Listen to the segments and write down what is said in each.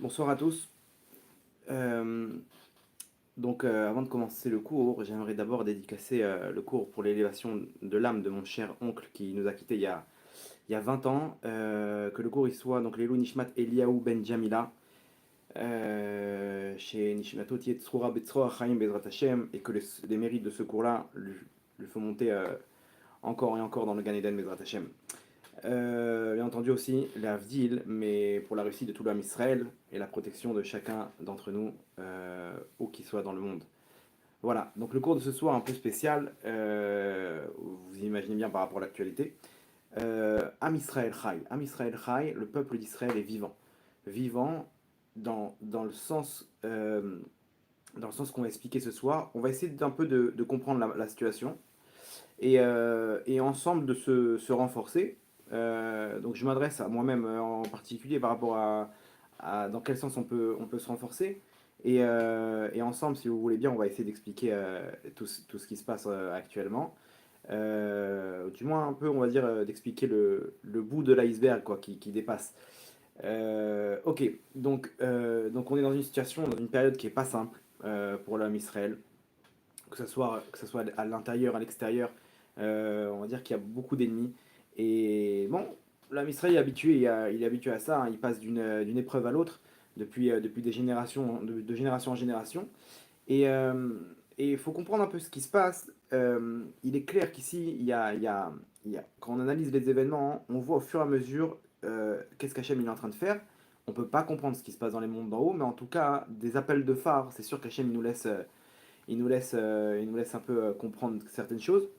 Bonsoir à tous. Euh, Avant de commencer le cours, j'aimerais d'abord dédicacer le cours pour l'élévation de l'âme de mon cher oncle qui nous a quittés il y a 20 ans. Que le cours il soit donc Lelou Nishmat Eliaou Ben Jamila, chez Nishmato Tietzroa Betzroa Chaim Bezrat Hashem, et que les mérites de ce cours-là lui font monter encore et encore dans le Gan Eden Bezrat Hashem. Bien entendu aussi l'Avdil, mais pour la réussite de tout l'homme Israël et la protection de chacun d'entre nous, où qu'il soit dans le monde. Voilà, donc le cours de ce soir un peu spécial, vous imaginez bien par rapport à l'actualité. Am Israël Chai. Am Israël Chai, le peuple d'Israël est vivant. Vivant dans dans le sens qu'on va expliquer ce soir. On va essayer d'un peu de comprendre la situation et ensemble de se renforcer. Donc je m'adresse à moi-même en particulier par rapport à dans quel sens on peut se renforcer. Et ensemble, si vous voulez bien, on va essayer d'expliquer tout ce qui se passe actuellement. Du moins un peu, on va dire, d'expliquer le bout de l'iceberg quoi, qui dépasse. Ok, donc on est dans une situation, dans une période qui est pas simple pour l'homme Israël, que ce soit à l'intérieur, à l'extérieur. On va dire qu'il y a beaucoup d'ennemis. Et bon, l'homme Israël est habitué, il est habitué à ça, hein. Il passe d'une épreuve à l'autre depuis des générations, de génération en génération. Et il faut comprendre un peu ce qui se passe. Il est clair qu'ici, quand on analyse les événements, on voit au fur et à mesure qu'est-ce qu'Hachem il est en train de faire. On ne peut pas comprendre ce qui se passe dans les mondes d'en haut, mais en tout cas, des appels de phare, c'est sûr qu'Hachem il nous laisse un peu comprendre certaines choses.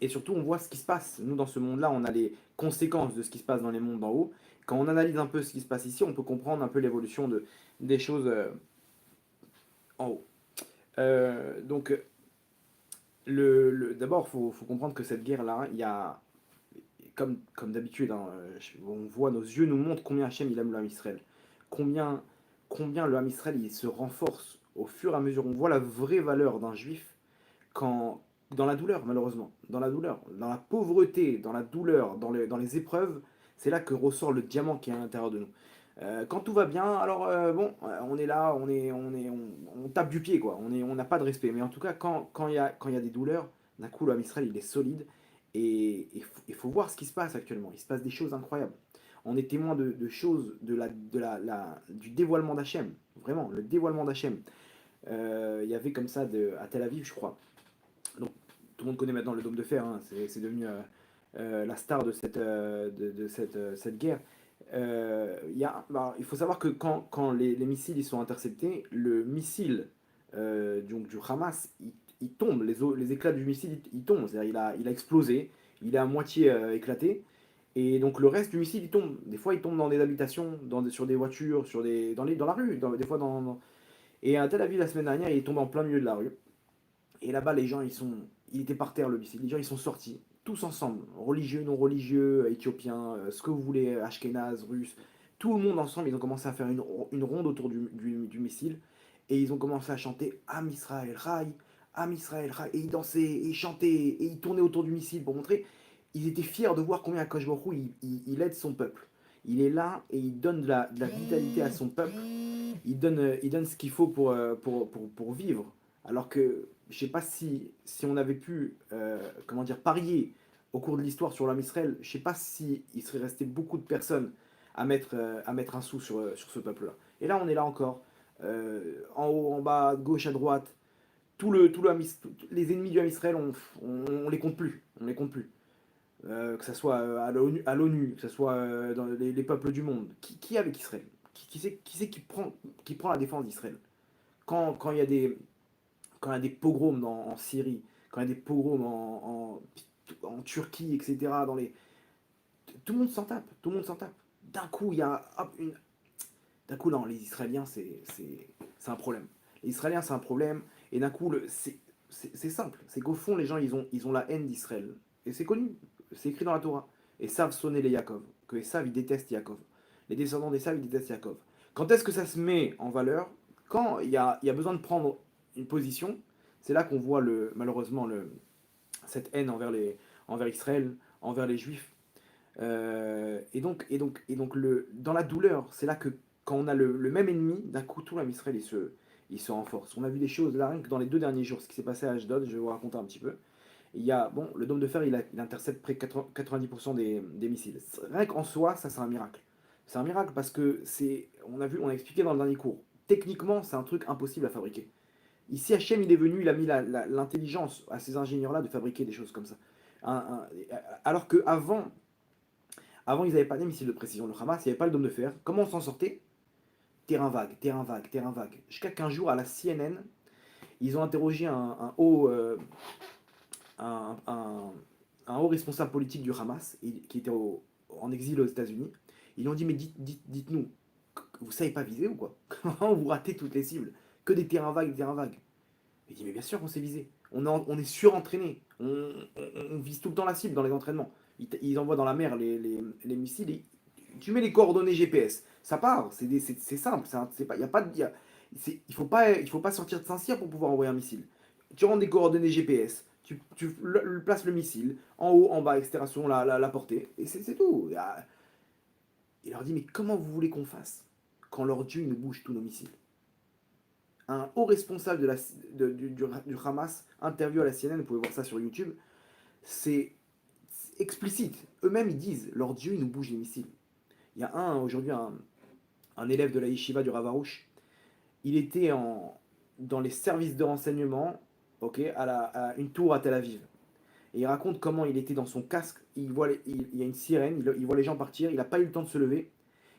Et surtout, on voit ce qui se passe. Nous, dans ce monde-là, on a les conséquences de ce qui se passe dans les mondes d'en haut. Quand on analyse un peu ce qui se passe ici, on peut comprendre un peu l'évolution des choses en haut. Donc, d'abord, faut comprendre que cette guerre-là, il y a, comme d'habitude, hein, on voit, nos yeux nous montrent combien Hachem il aime le Ham Israël. Combien, combien le Ham Israël il se renforce au fur et à mesure. On voit la vraie valeur d'un juif quand, dans la douleur, malheureusement, dans la douleur, dans la pauvreté, dans la douleur, dans les épreuves, c'est là que ressort le diamant qui est à l'intérieur de nous. Quand tout va bien, alors bon, on est là, on tape du pied, quoi. On n'a pas de respect. Mais en tout cas, quand il y a des douleurs, d'un coup, l'homme Israël, il est solide. Et il faut voir ce qui se passe actuellement. Il se passe des choses incroyables. On est témoin de choses, du dévoilement d'Hachem. Vraiment, le dévoilement d'Hachem. Il y avait comme ça à Tel Aviv, je crois. Donc, tout le monde connaît maintenant le Dôme de Fer, hein, c'est devenu la star de cette guerre. Il faut savoir que quand les missiles ils sont interceptés, le missile du Hamas, il tombe, les éclats du missile, il tombe, c'est-à-dire il a explosé, il est à moitié éclaté, et donc le reste du missile, il tombe. Des fois, il tombe dans des habitations, sur des voitures, dans la rue, des fois Et à Tel Aviv, la semaine dernière, il est tombé en plein milieu de la rue. Et là-bas, il était par terre le missile. Les gens, ils sont sortis, tous ensemble, religieux, non religieux, éthiopiens, ce que vous voulez, ashkénazes, russes, tout le monde ensemble. Ils ont commencé à faire une ronde autour du missile et ils ont commencé à chanter Am Israël Rai, Am Israël Rai. Et ils dansaient, et ils chantaient, et ils tournaient autour du missile pour montrer. Ils étaient fiers de voir combien Akash Baruch Hu, il aide son peuple. Il est là et il donne de la vitalité à son peuple. Il donne ce qu'il faut pour vivre. Alors que je sais pas si on avait pu comment dire, parier au cours de l'histoire sur l'homme Israël, je sais pas si il serait resté beaucoup de personnes à mettre un sou sur ce peuple-là. Et là, on est là encore, en haut, en bas, gauche, à droite. Les ennemis du Ham Israël, on les compte plus. On les compte plus. Que ce soit à l'ONU, que ce soit dans les peuples du monde. Qui est avec Israël? Qui c'est qui prend la défense d'Israël quand il y a quand il y a des pogroms en Syrie, quand il y a des pogroms en Turquie, etc., tout le monde s'en tape, tout le monde s'en tape. D'un coup, il y a hop, d'un coup, non, les Israéliens, c'est un problème. Les Israéliens, c'est un problème, et d'un coup, c'est simple, c'est qu'au fond, les gens, ils ont la haine d'Israël. Et c'est connu, c'est écrit dans la Torah. Et savent sonner les Yaakov, que les Sav, ils détestent Yaakov. Les descendants des Sav, ils détestent Yaakov. Quand est-ce que ça se met en valeur? Quand il y a besoin de prendre une position, c'est là qu'on voit malheureusement cette haine envers Israël, envers les Juifs. Dans la douleur, c'est là que quand on a le même ennemi, d'un coup, tout l'Israël, il se renforce. On a vu des choses là, rien que dans les 2 derniers jours, ce qui s'est passé à Ashdod, je vais vous raconter un petit peu. Il y a, bon, le dôme de fer, il intercepte près de 90% des missiles. Rien qu'en soi, ça, c'est un miracle. C'est un miracle parce que on a expliqué dans le dernier cours. Techniquement, c'est un truc impossible à fabriquer. Ici, Hachem, il est venu, il a mis l'intelligence à ces ingénieurs-là de fabriquer des choses comme ça. Alors qu'avant, ils n'avaient pas des missiles de précision. Le Hamas, il n'y avait pas le dôme de fer. Comment on s'en sortait? Terrain vague, terrain vague, terrain vague. Jusqu'à qu'un jour, à la CNN, ils ont interrogé un, un- un haut responsable politique du Hamas, qui était en exil aux États-Unis. Ils lui ont dit: mais dites-nous, vous savez pas viser ou quoi? Comment vous ratez toutes les cibles? Que des terrains vagues, des terrains vagues. Il dit: mais bien sûr qu'on sait viser. On est surentraîné. On vise tout le temps la cible dans les entraînements. Ils envoient dans la mer les missiles. Tu mets les coordonnées GPS, ça part. C'est simple. C'est pas, y a pas, il faut pas sortir de Saint-Cyr pour pouvoir envoyer un missile. Tu rends des coordonnées GPS, tu places le missile en haut, en bas, etc. selon la portée, et c'est tout. Il leur dit: mais comment vous voulez qu'on fasse quand leur Dieu nous bouge tous nos missiles? Un haut responsable du Hamas, interview à la CNN, vous pouvez voir ça sur YouTube, c'est explicite. Eux-mêmes, ils disent: leur Dieu, il nous bouge les missiles. Il y a aujourd'hui un élève de la yeshiva du Ravarouche, il était dans les services de renseignement, ok, à une tour à Tel Aviv. Et il raconte comment il était dans son casque, il y a une sirène, il voit les gens partir, il n'a pas eu le temps de se lever,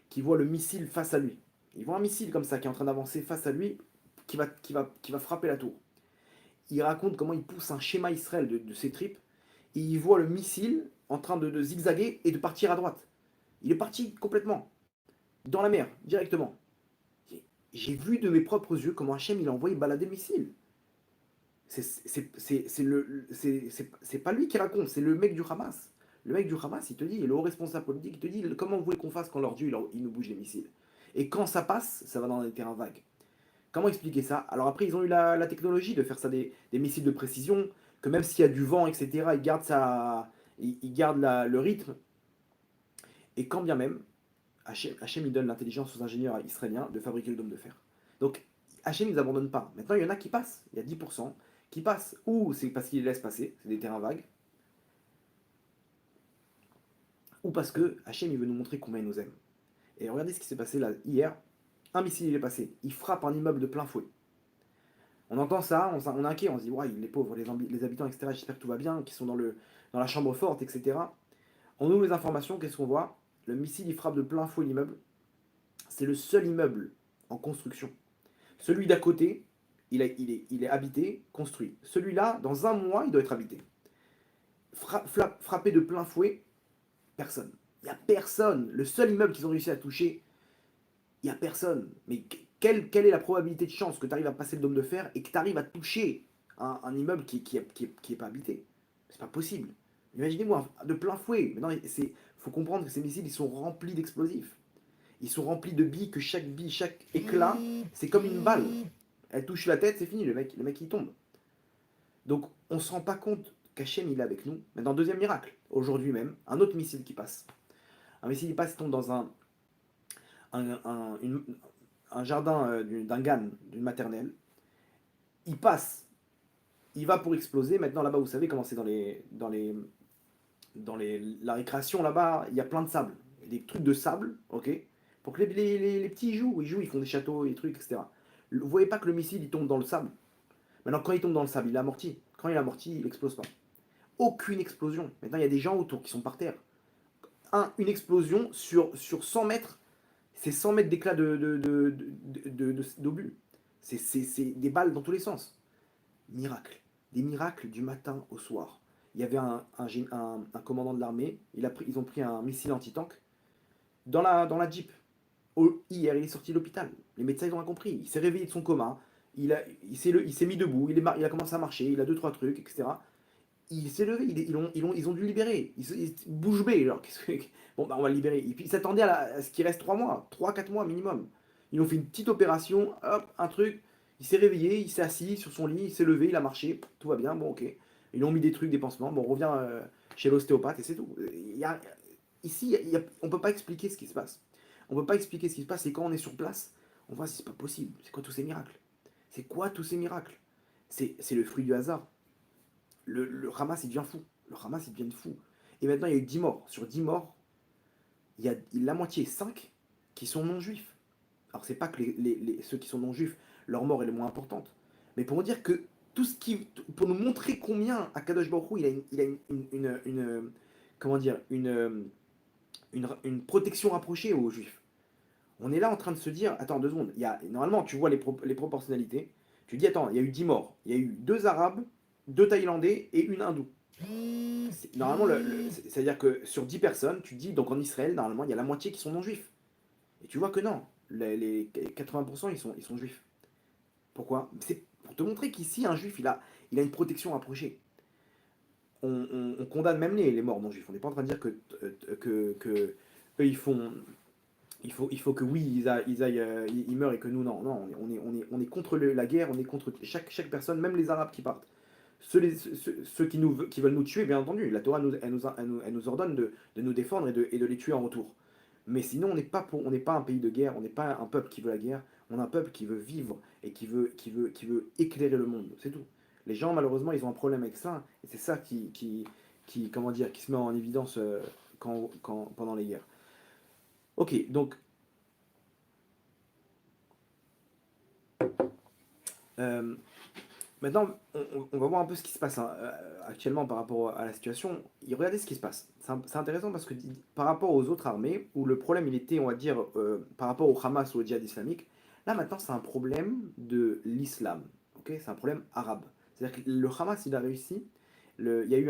qu'il voit le missile face à lui. Il voit un missile comme ça qui est en train d'avancer face à lui, qui va frapper la tour. Il raconte comment il pousse un schéma Israël de ses tripes, et il voit le missile en train de zigzaguer et de partir à droite. Il est parti complètement, dans la mer, directement. J'ai vu de mes propres yeux comment Hachem il a envoyé balader le missile. C'est pas lui qui raconte, c'est le mec du Hamas. Le mec du Hamas, il te dit, le haut responsable politique, il te dit comment vous voulez qu'on fasse quand leur Dieu il nous bouge les missiles. Et quand ça passe, ça va dans des terrains vagues. Comment expliquer ça? Alors après, ils ont eu la technologie de faire ça des missiles de précision, que même s'il y a du vent, etc., ils gardent le rythme. Et quand bien même, Hachem il donne l'intelligence aux ingénieurs israéliens de fabriquer le dôme de fer. Donc Hachem ils abandonnent pas. Maintenant il y en a qui passent, il y a 10% qui passent, ou c'est parce qu'ils les laissent passer, c'est des terrains vagues, ou parce que Hachem il veut nous montrer combien il nous aime. Et regardez ce qui s'est passé là hier, un missile il est passé, il frappe un immeuble de plein fouet. On entend ça, on est inquiet, on se dit: ouais, les pauvres, les habitants, etc., j'espère que tout va bien, qui sont dans la chambre forte, etc. On ouvre les informations, qu'est-ce qu'on voit? Le missile il frappe de plein fouet l'immeuble, c'est le seul immeuble en construction. Celui d'à côté, il est habité, construit. Celui-là, dans un mois, il doit être habité. Frappé de plein fouet, personne. Il n'y a personne. Le seul immeuble qu'ils ont réussi à toucher, il n'y a personne. Mais quelle est la probabilité de chance que tu arrives à passer le dôme de fer et que tu arrives à toucher un immeuble qui est pas habité? C'est pas possible. Imaginez-moi, de plein fouet. Maintenant, il faut comprendre que ces missiles, ils sont remplis d'explosifs. Ils sont remplis de billes, que chaque bille, chaque éclat, c'est comme une balle. Elle touche la tête, c'est fini, le mec il tombe. Donc on ne se rend pas compte qu'Hachem il est avec nous. Maintenant, deuxième miracle, aujourd'hui même, un autre missile qui passe. Un missile qui passe, il tombe dans un jardin d'un GAN, d'une maternelle. Il passe, il va pour exploser. Maintenant là-bas, vous savez comment c'est la récréation là-bas, il y a plein de sable. Des trucs de sable, ok, pour que les petits ils font des châteaux, des trucs, etc. Vous voyez pas que le missile il tombe dans le sable? Maintenant, quand il tombe dans le sable, il est amorti. Quand il est amorti, il n'explose pas. Aucune explosion. Maintenant, il y a des gens autour qui sont par terre. Une explosion sur 100 mètres, c'est 100 mètres d'éclat d'obus. C'est des balles dans tous les sens. Miracle. Des miracles du matin au soir. Il y avait un commandant de l'armée, ils ont pris un missile anti-tank dans la Jeep. Hier, il est sorti de l'hôpital. Les médecins, ils ont rien compris. Il s'est réveillé de son coma. Il s'est mis debout. Il a commencé à marcher. Il a deux, trois trucs, etc. Il s'est levé. Ils ont dû le libérer. Bouche bée. Alors, bon, bah, on va le libérer. Et puis, ils s'attendaient à ce qu'il reste 3 mois. 3, 4 mois minimum. Ils ont fait une petite opération. Hop, un truc. Il s'est réveillé. Il s'est assis sur son lit. Il s'est levé. Il a marché. Tout va bien. Bon, ok. Ils lui ont mis des trucs, des pansements. Bon, on revient chez l'ostéopathe et c'est tout. Ici, on ne peut pas expliquer ce qui se passe. On ne peut pas expliquer ce qui se passe. Et quand on est sur place, on voit si c'est pas possible. C'est quoi tous ces miracles? C'est quoi tous ces miracles? C'est le fruit du hasard. Le Hamas, il devient fou. Le Hamas, il devient fou. Et maintenant, il y a eu 10 morts. Sur 10 morts, il y a la moitié, 5, qui sont non-juifs. Alors, c'est pas que ceux qui sont non-juifs, leur mort est le moins importante. Mais pour dire que tout ce qui. Pour nous montrer combien Akadosh Baruch Hu, il a comment dire, une protection rapprochée aux juifs. On est là en train de se dire, attends 2 secondes, normalement tu vois les proportionnalités, tu dis, attends, il y a eu 10 morts, il y a eu 2 Arabes, 2 Thaïlandais et une hindoue. Normalement, c'est-à-dire que sur 10 personnes, tu dis, donc en Israël, normalement, il y a la moitié qui sont non-juifs. Et tu vois que non, les 80% ils sont juifs. Pourquoi? C'est pour te montrer qu'ici, un juif, il a une protection rapprochée. On condamne même les morts non-juifs. On n'est pas en train de dire que eux, il faut que oui, ils meurent et que nous, non. Non, on est contre la guerre, on est contre chaque personne, même les Arabes qui partent. Ceux qui veulent nous tuer, bien entendu. La Torah, elle nous ordonne de nous défendre et de les tuer en retour. Mais sinon, on n'est pas un pays de guerre, on n'est pas un peuple qui veut la guerre, on est un peuple qui veut vivre et qui veut éclairer le monde. C'est tout. Les gens, malheureusement, ils ont un problème avec ça, et c'est ça comment dire, qui se met en évidence pendant les guerres. Ok, donc, euh, maintenant, on va voir un peu ce qui se passe actuellement par rapport à la situation. Et regardez ce qui se passe. C'est intéressant parce que par rapport aux autres armées, où le problème il était, on va dire, par rapport au Hamas ou au djihad islamique, là maintenant c'est un problème de l'islam. Ok, c'est un problème arabe. C'est-à-dire que le Hamas il a réussi. Il y a eu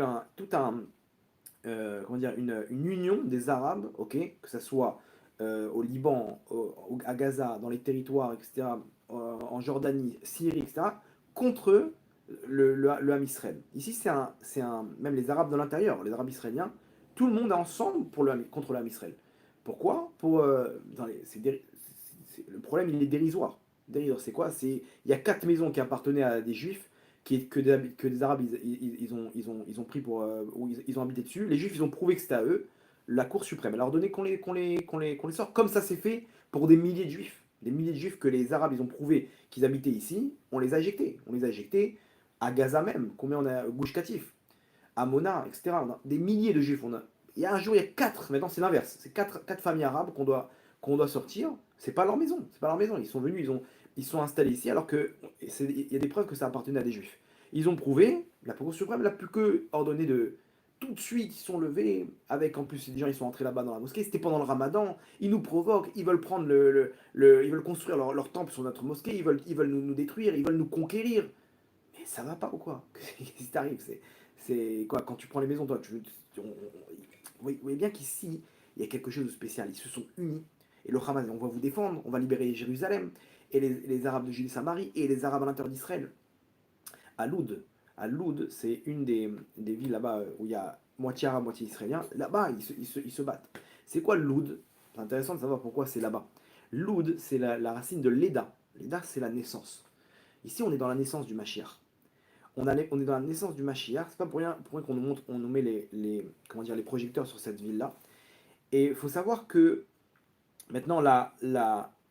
comment dire, une union des Arabes, ok, que ce soit au Liban, à Gaza, dans les territoires, etc., en Jordanie, Syrie, etc., contre le Ham Israël. Ici, même les Arabes de l'intérieur, les Arabes israéliens, tout le monde est ensemble contre le Ham Israël. Pourquoi? Le problème, il est dérisoire. Dérisoire, c'est quoi? Il y a 4 maisons qui appartenaient à des Juifs que des Arabes ils ont pris ou ils ont habité dessus. Les Juifs ils ont prouvé que c'était à eux. La Cour suprême elle a ordonné qu'on les sort. Comme ça s'est fait pour des milliers de Juifs. Des milliers de Juifs que les Arabes ils ont prouvé qu'ils habitaient ici. On les a éjectés. On les a éjectés à Gaza même. Combien on a? Gush Katif, à Mona, etc. On a des milliers de Juifs. Il y a un jour, il y a 4. Maintenant c'est l'inverse. C'est quatre familles arabes qu'on doit sortir. C'est pas leur maison. C'est pas leur maison. Ils sont venus, ils sont installés ici alors il y a des preuves que ça appartenait à des juifs. Ils ont prouvé, la Cour suprême n'a plus que ordonné de. Tout de suite, ils sont levés, avec en plus, les gens ils sont entrés là-bas dans la mosquée, c'était pendant le ramadan, ils nous provoquent, ils veulent prendre ils veulent construire leur temple sur notre mosquée, ils veulent nous détruire, ils veulent nous conquérir. Mais ça va pas ou quoi? Qu'est-ce qui t'arrive? C'est quoi? Quand tu prends les maisons, toi, vous voyez bien qu'ici, il y a quelque chose de spécial. Ils se sont unis. Et le Hamas, on va vous défendre, on va libérer Jérusalem, et les Arabes de Judée-Samarie, et les Arabes à l'intérieur d'Israël. À Loud, c'est une des villes là-bas où il y a moitié arabe, moitié israélien. Là-bas, ils se battent. C'est quoi Loud? C'est intéressant de savoir pourquoi c'est là-bas. Loud, c'est la racine de Leda. Leda, c'est la naissance. Ici, on est dans la naissance du Mashiach. On est dans la naissance du Mashiach. C'est pas pour rien qu'on nous met comment dire, les projecteurs sur cette ville-là. Et il faut savoir que maintenant,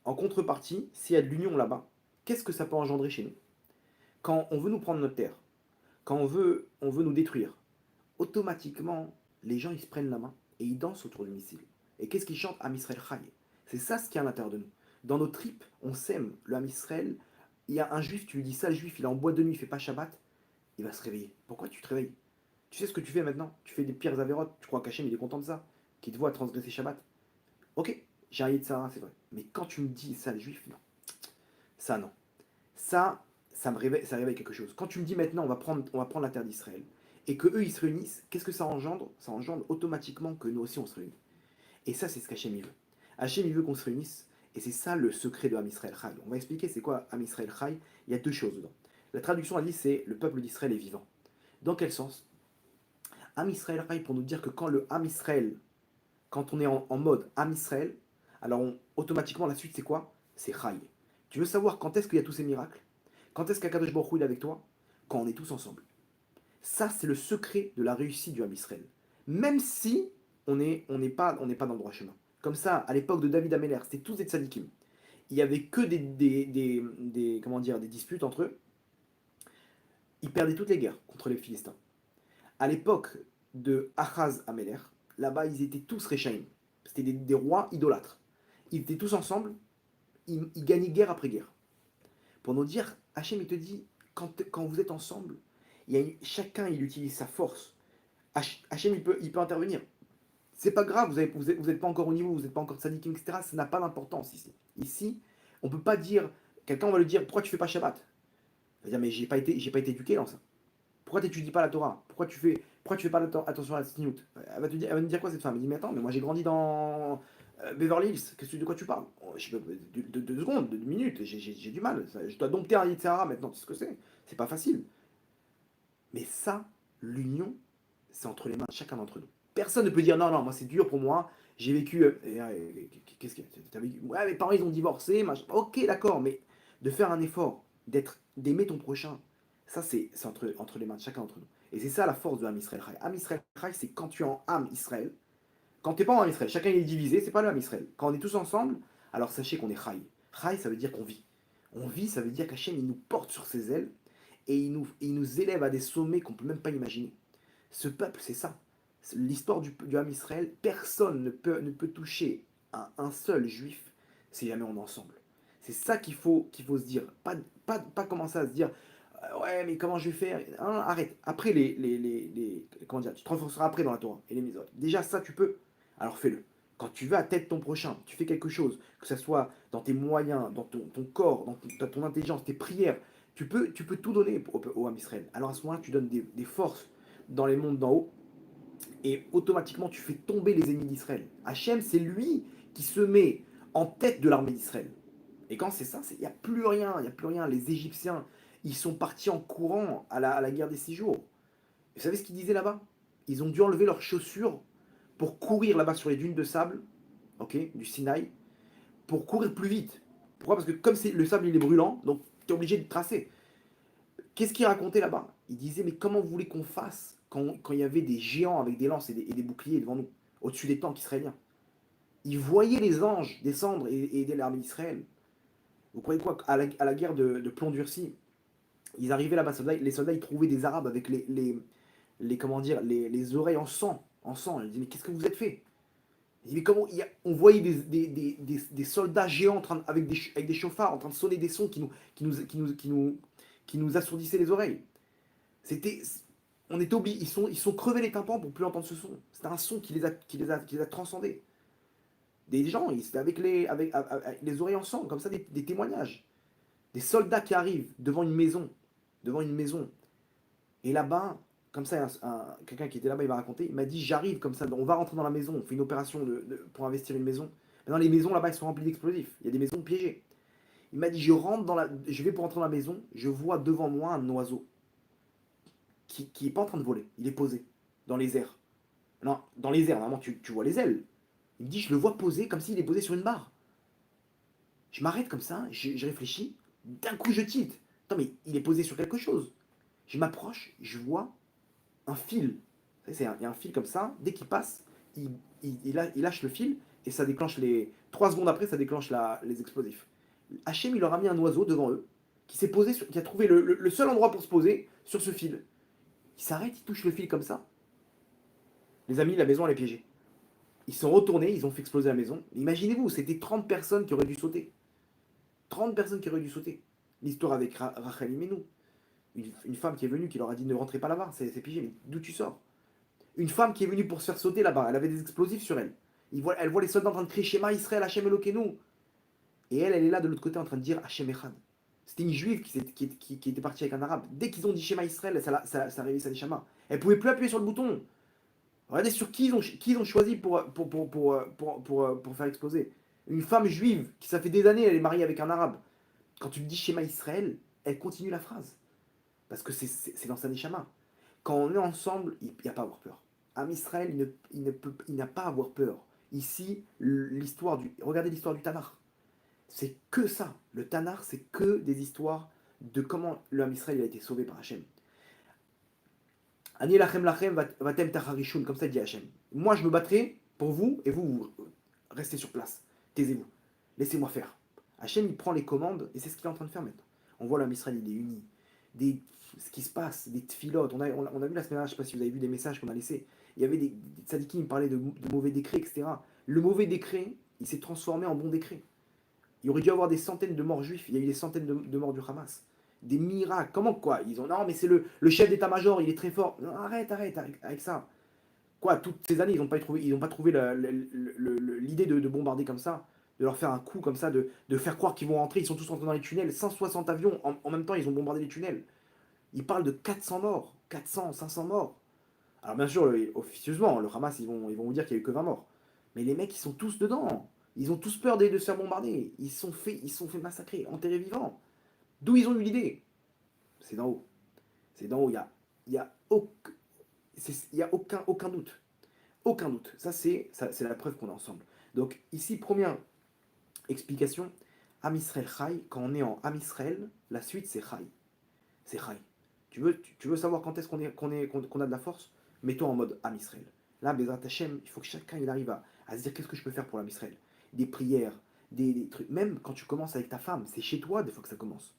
en contrepartie, s'il y a de l'union là-bas, qu'est-ce que ça peut engendrer chez nous? Quand on veut nous prendre notre terre, quand on veut nous détruire, automatiquement, les gens ils se prennent la main et ils dansent autour du missile. Et qu'est-ce qu'ils chantent? Am Israël Chai. C'est ça ce qu'il y a à l'intérieur de nous. Dans nos tripes, on sème le Am Israël. Il y a un juif, tu lui dis ça, le juif, il est en boîte de nuit, il fait pas Shabbat, il va se réveiller. Pourquoi tu te réveilles? Tu sais ce que tu fais maintenant? Tu fais des pires avérotes. Tu crois qu'Hachem il est content de ça? Qu'il te voit transgresser Shabbat? Ok, j'ai rien de ça, c'est vrai. Mais quand tu me dis ça, les juifs, non. Ça, non. Ça réveille quelque chose. Quand tu me dis maintenant, on va prendre la terre d'Israël, et que eux ils se réunissent, qu'est-ce que ça engendre? Ça engendre automatiquement que nous aussi on se réunit. Et ça, c'est ce qu'Hachem il veut. Hachem il veut qu'on se réunisse, et c'est ça le secret de Am Israël Chai. On va expliquer c'est quoi Am Israël Chai. Il y a 2 choses dedans. La traduction a dit c'est le peuple d'Israël est vivant. Dans quel sens? Am Israël Chai pour nous dire que quand le Am Israël, quand on est en mode Am Israël, alors automatiquement la suite c'est quoi? C'est Chai. Tu veux savoir quand est-ce qu'il y a tous ces miracles? Quand est-ce qu'Akadosh Baruch Hu est avec toi? Quand on est tous ensemble. Ça, c'est le secret de la réussite du Ham Israël. Même si on n'est pas dans le droit chemin. comme ça, à l'époque de David Améler, c'était tous des tzadikim. Il n'y avait que comment dire, des disputes entre eux. Ils perdaient toutes les guerres contre les Philistins. À l'époque de Achaz Améler, là-bas, ils étaient tous Réchaïm. C'était des rois idolâtres. Ils étaient tous ensemble, ils gagnaient guerre après guerre. Pour nous dire, Hachem, il te dit, quand vous êtes ensemble, chacun, il utilise sa force. Hachem, il peut intervenir. C'est pas grave, vous êtes pas encore au niveau, vous n'êtes pas encore tzadikim, etc. Ça n'a pas d'importance ici. Ici, on peut pas dire, quelqu'un va lui dire, pourquoi tu fais pas Shabbat? Il va dire, mais j'ai pas été éduqué dans ça. Pourquoi tu n'étudies pas la Torah? Pourquoi tu fais pas attention à la tzniut? Elle va me dire quoi cette femme? Elle dit, mais attends, mais moi j'ai grandi dans Beverly Hills, de quoi tu parles? De 2 secondes, de 2 minutes, j'ai du mal. Je dois dompter un Yitzhara maintenant, tu sais ce que c'est? C'est pas facile. Mais ça, l'union, c'est entre les mains de chacun d'entre nous. Personne ne peut dire, non, non, moi c'est dur pour moi, j'ai vécu. Qu'est-ce que t'as vécu? Ouais, mes parents ils ont divorcé, machin. Ok, d'accord, mais de faire un effort, d'aimer ton prochain, ça c'est entre les mains de chacun d'entre nous. Et c'est ça la force de Am Israël Chai. Am Israël Chai, c'est quand tu es en Am Israël, quand tu n'es pas en Am Israël, chacun est divisé, c'est pas le Am Israël. Quand on est tous ensemble, alors sachez qu'on est Chai. Chai, ça veut dire qu'on vit. On vit, ça veut dire qu'Hachem il nous porte sur ses ailes et il nous élève à des sommets qu'on ne peut même pas imaginer. Ce peuple, c'est ça. L'histoire du Ham Israël, personne ne peut toucher un seul juif si jamais on est ensemble. C'est ça qu'il faut se dire. Pas commencer à se dire ouais, mais comment je vais faire? Non, non, arrête. Après, comment dire, tu te renforceras après dans la Torah et les mitzvot. Déjà, ça, tu peux. Alors fais-le. Quand tu vas à tête ton prochain, tu fais quelque chose, que ce soit dans tes moyens, dans ton corps, dans ton intelligence, tes prières, tu peux tout donner au Ham Israël. Alors à ce moment-là, tu donnes des forces dans les mondes d'en haut et automatiquement tu fais tomber les ennemis d'Israël. Hachem, c'est lui qui se met en tête de l'armée d'Israël. Et quand c'est ça, il n'y a plus rien, il n'y a plus rien. Les Égyptiens, ils sont partis en courant à la guerre des 6 jours. Vous savez ce qu'ils disaient là-bas? Ils ont dû enlever leurs chaussures pour courir là-bas sur les dunes de sable, ok, du Sinaï, pour courir plus vite. Pourquoi? Parce que comme le sable il est brûlant, donc tu es obligé de tracer. Qu'est-ce qu'il racontait là-bas? Il disait, mais comment vous voulez qu'on fasse quand il y avait des géants avec des lances et des boucliers devant nous, au-dessus des tanks israéliens? Ils voyaient les anges descendre et aider l'armée d'Israël. Vous croyez quoi? À la guerre de Plomb Durci, ils arrivaient là-bas, les soldats, ils trouvaient des Arabes avec comment dire, les oreilles en sang. En sang. Ils disaient, mais qu'est-ce que vous êtes fait? Ils disaient, mais comment, on voyait des soldats géants avec des chauffards en train de sonner des sons qui nous assourdissaient les oreilles. C'était, on était obligés, ils sont crevés les tympans pour plus entendre ce son. C'était un son qui les a transcendés. Des gens, c'était avec les oreilles en sang, comme ça, des témoignages. Des soldats qui arrivent devant une maison. Et là-bas, comme ça, quelqu'un qui était là-bas, il m'a raconté, il m'a dit, j'arrive comme ça, on va rentrer dans la maison, on fait une opération pour investir une maison. Maintenant, les maisons là-bas, elles sont remplies d'explosifs. Il y a des maisons piégées. Il m'a dit, je vais pour entrer dans la maison, je vois devant moi un oiseau qui est pas en train de voler, il est posé dans les airs. Non, dans les airs, normalement, tu vois les ailes. Il me dit, je le vois posé comme s'il est posé sur une barre. Je m'arrête comme ça, je réfléchis, d'un coup je tilte. Attends, mais il est posé sur quelque chose. Je m'approche, je vois un fil. Il y a un fil comme ça, dès qu'il passe, il lâche le fil et ça déclenche 3 secondes après, ça déclenche les explosifs. Hachem, il leur a mis un oiseau devant eux qui a trouvé le seul endroit pour se poser sur ce fil. Il s'arrête, il touche le fil comme ça. Les amis, la maison elle est piégée. Ils sont retournés, ils ont fait exploser la maison. Imaginez-vous, c'était 30 personnes qui auraient dû sauter. 30 personnes qui auraient dû sauter. L'histoire avec Rachel Imenu. Une femme qui est venue, qui leur a dit ne rentrez pas là-bas, c'est piégé, mais d'où tu sors? Une femme qui est venue pour se faire sauter là-bas, elle avait des explosifs sur elle. Elle voit les soldats en train de crier Shema Israël, Hachem Elokeinu. Et elle est là de l'autre côté en train de dire Hachem Echad. C'était une juive qui était partie avec un arabe. Dès qu'ils ont dit Shema Israël, ça réveillait sa neshama. Elle pouvait plus appuyer sur le bouton. Regardez sur qui ils ont choisi pour faire exploser. Une femme juive qui, ça fait des années, elle est mariée avec un arabe. Quand tu lui dis Shema Israël, elle continue la phrase. Parce que c'est dans sa neshama. Quand on est ensemble, il n'y a pas à avoir peur. Am Israël, il n'a pas à avoir peur. Ici, regardez l'histoire du Tanakh. C'est que ça. Le Tanakh, c'est que des histoires de comment le Am Israël a été sauvé par Hachem. Ani lachem lachem vatem tacharishun, comme ça dit Hachem. Moi, je me battrai pour vous, et vous restez sur place, taisez-vous, laissez-moi faire. Hachem, il prend les commandes, et c'est ce qu'il est en train de faire maintenant. On voit l'homme Israël, il est uni. Ce qui se passe, des tfilotes, on a vu la semaine dernière, je ne sais pas si vous avez vu des messages qu'on a laissés, il y avait des tzadikim qui parlaient de mauvais décrets, etc. Le mauvais décret, il s'est transformé en bon décret. Il aurait dû y avoir des centaines de morts juifs, il y a eu des centaines de morts du Hamas. Des miracles, comment quoi? Ils ont, non mais c'est le chef d'état-major, il est très fort. Non, arrête avec ça. Quoi, toutes ces années, ils n'ont pas trouvé l'idée de bombarder comme ça, de leur faire un coup comme ça, de faire croire qu'ils vont rentrer, ils sont tous rentrés dans les tunnels, 160 avions, en même temps ils ont bombardé les tunnels. Ils parlent de 400 morts, 400, 500 morts. Alors bien sûr, officieusement, le Hamas, ils vont vous dire qu'il n'y a eu que 20 morts. Mais les mecs, ils sont tous dedans. Ils ont tous peur de se faire bombarder. Ils sont fait massacrer, enterrés vivants. D'où ils ont eu l'idée? C'est d'en haut. C'est d'en haut. Il y a, aucun, il y a aucun doute. Aucun doute. Ça, c'est la preuve qu'on a ensemble. Donc ici, première explication. Am Israël Chai. Quand on est en Am Israël, la suite c'est Chai. C'est Chai. Tu veux savoir quand est-ce qu'on a de la force? Mets-toi en mode Am Israël. Là, Bezrat Hashem, il faut que chacun il arrive à se dire qu'est-ce que je peux faire pour l'Am Israël. Des prières, des trucs. Même quand tu commences avec ta femme, c'est chez toi des fois que ça commence.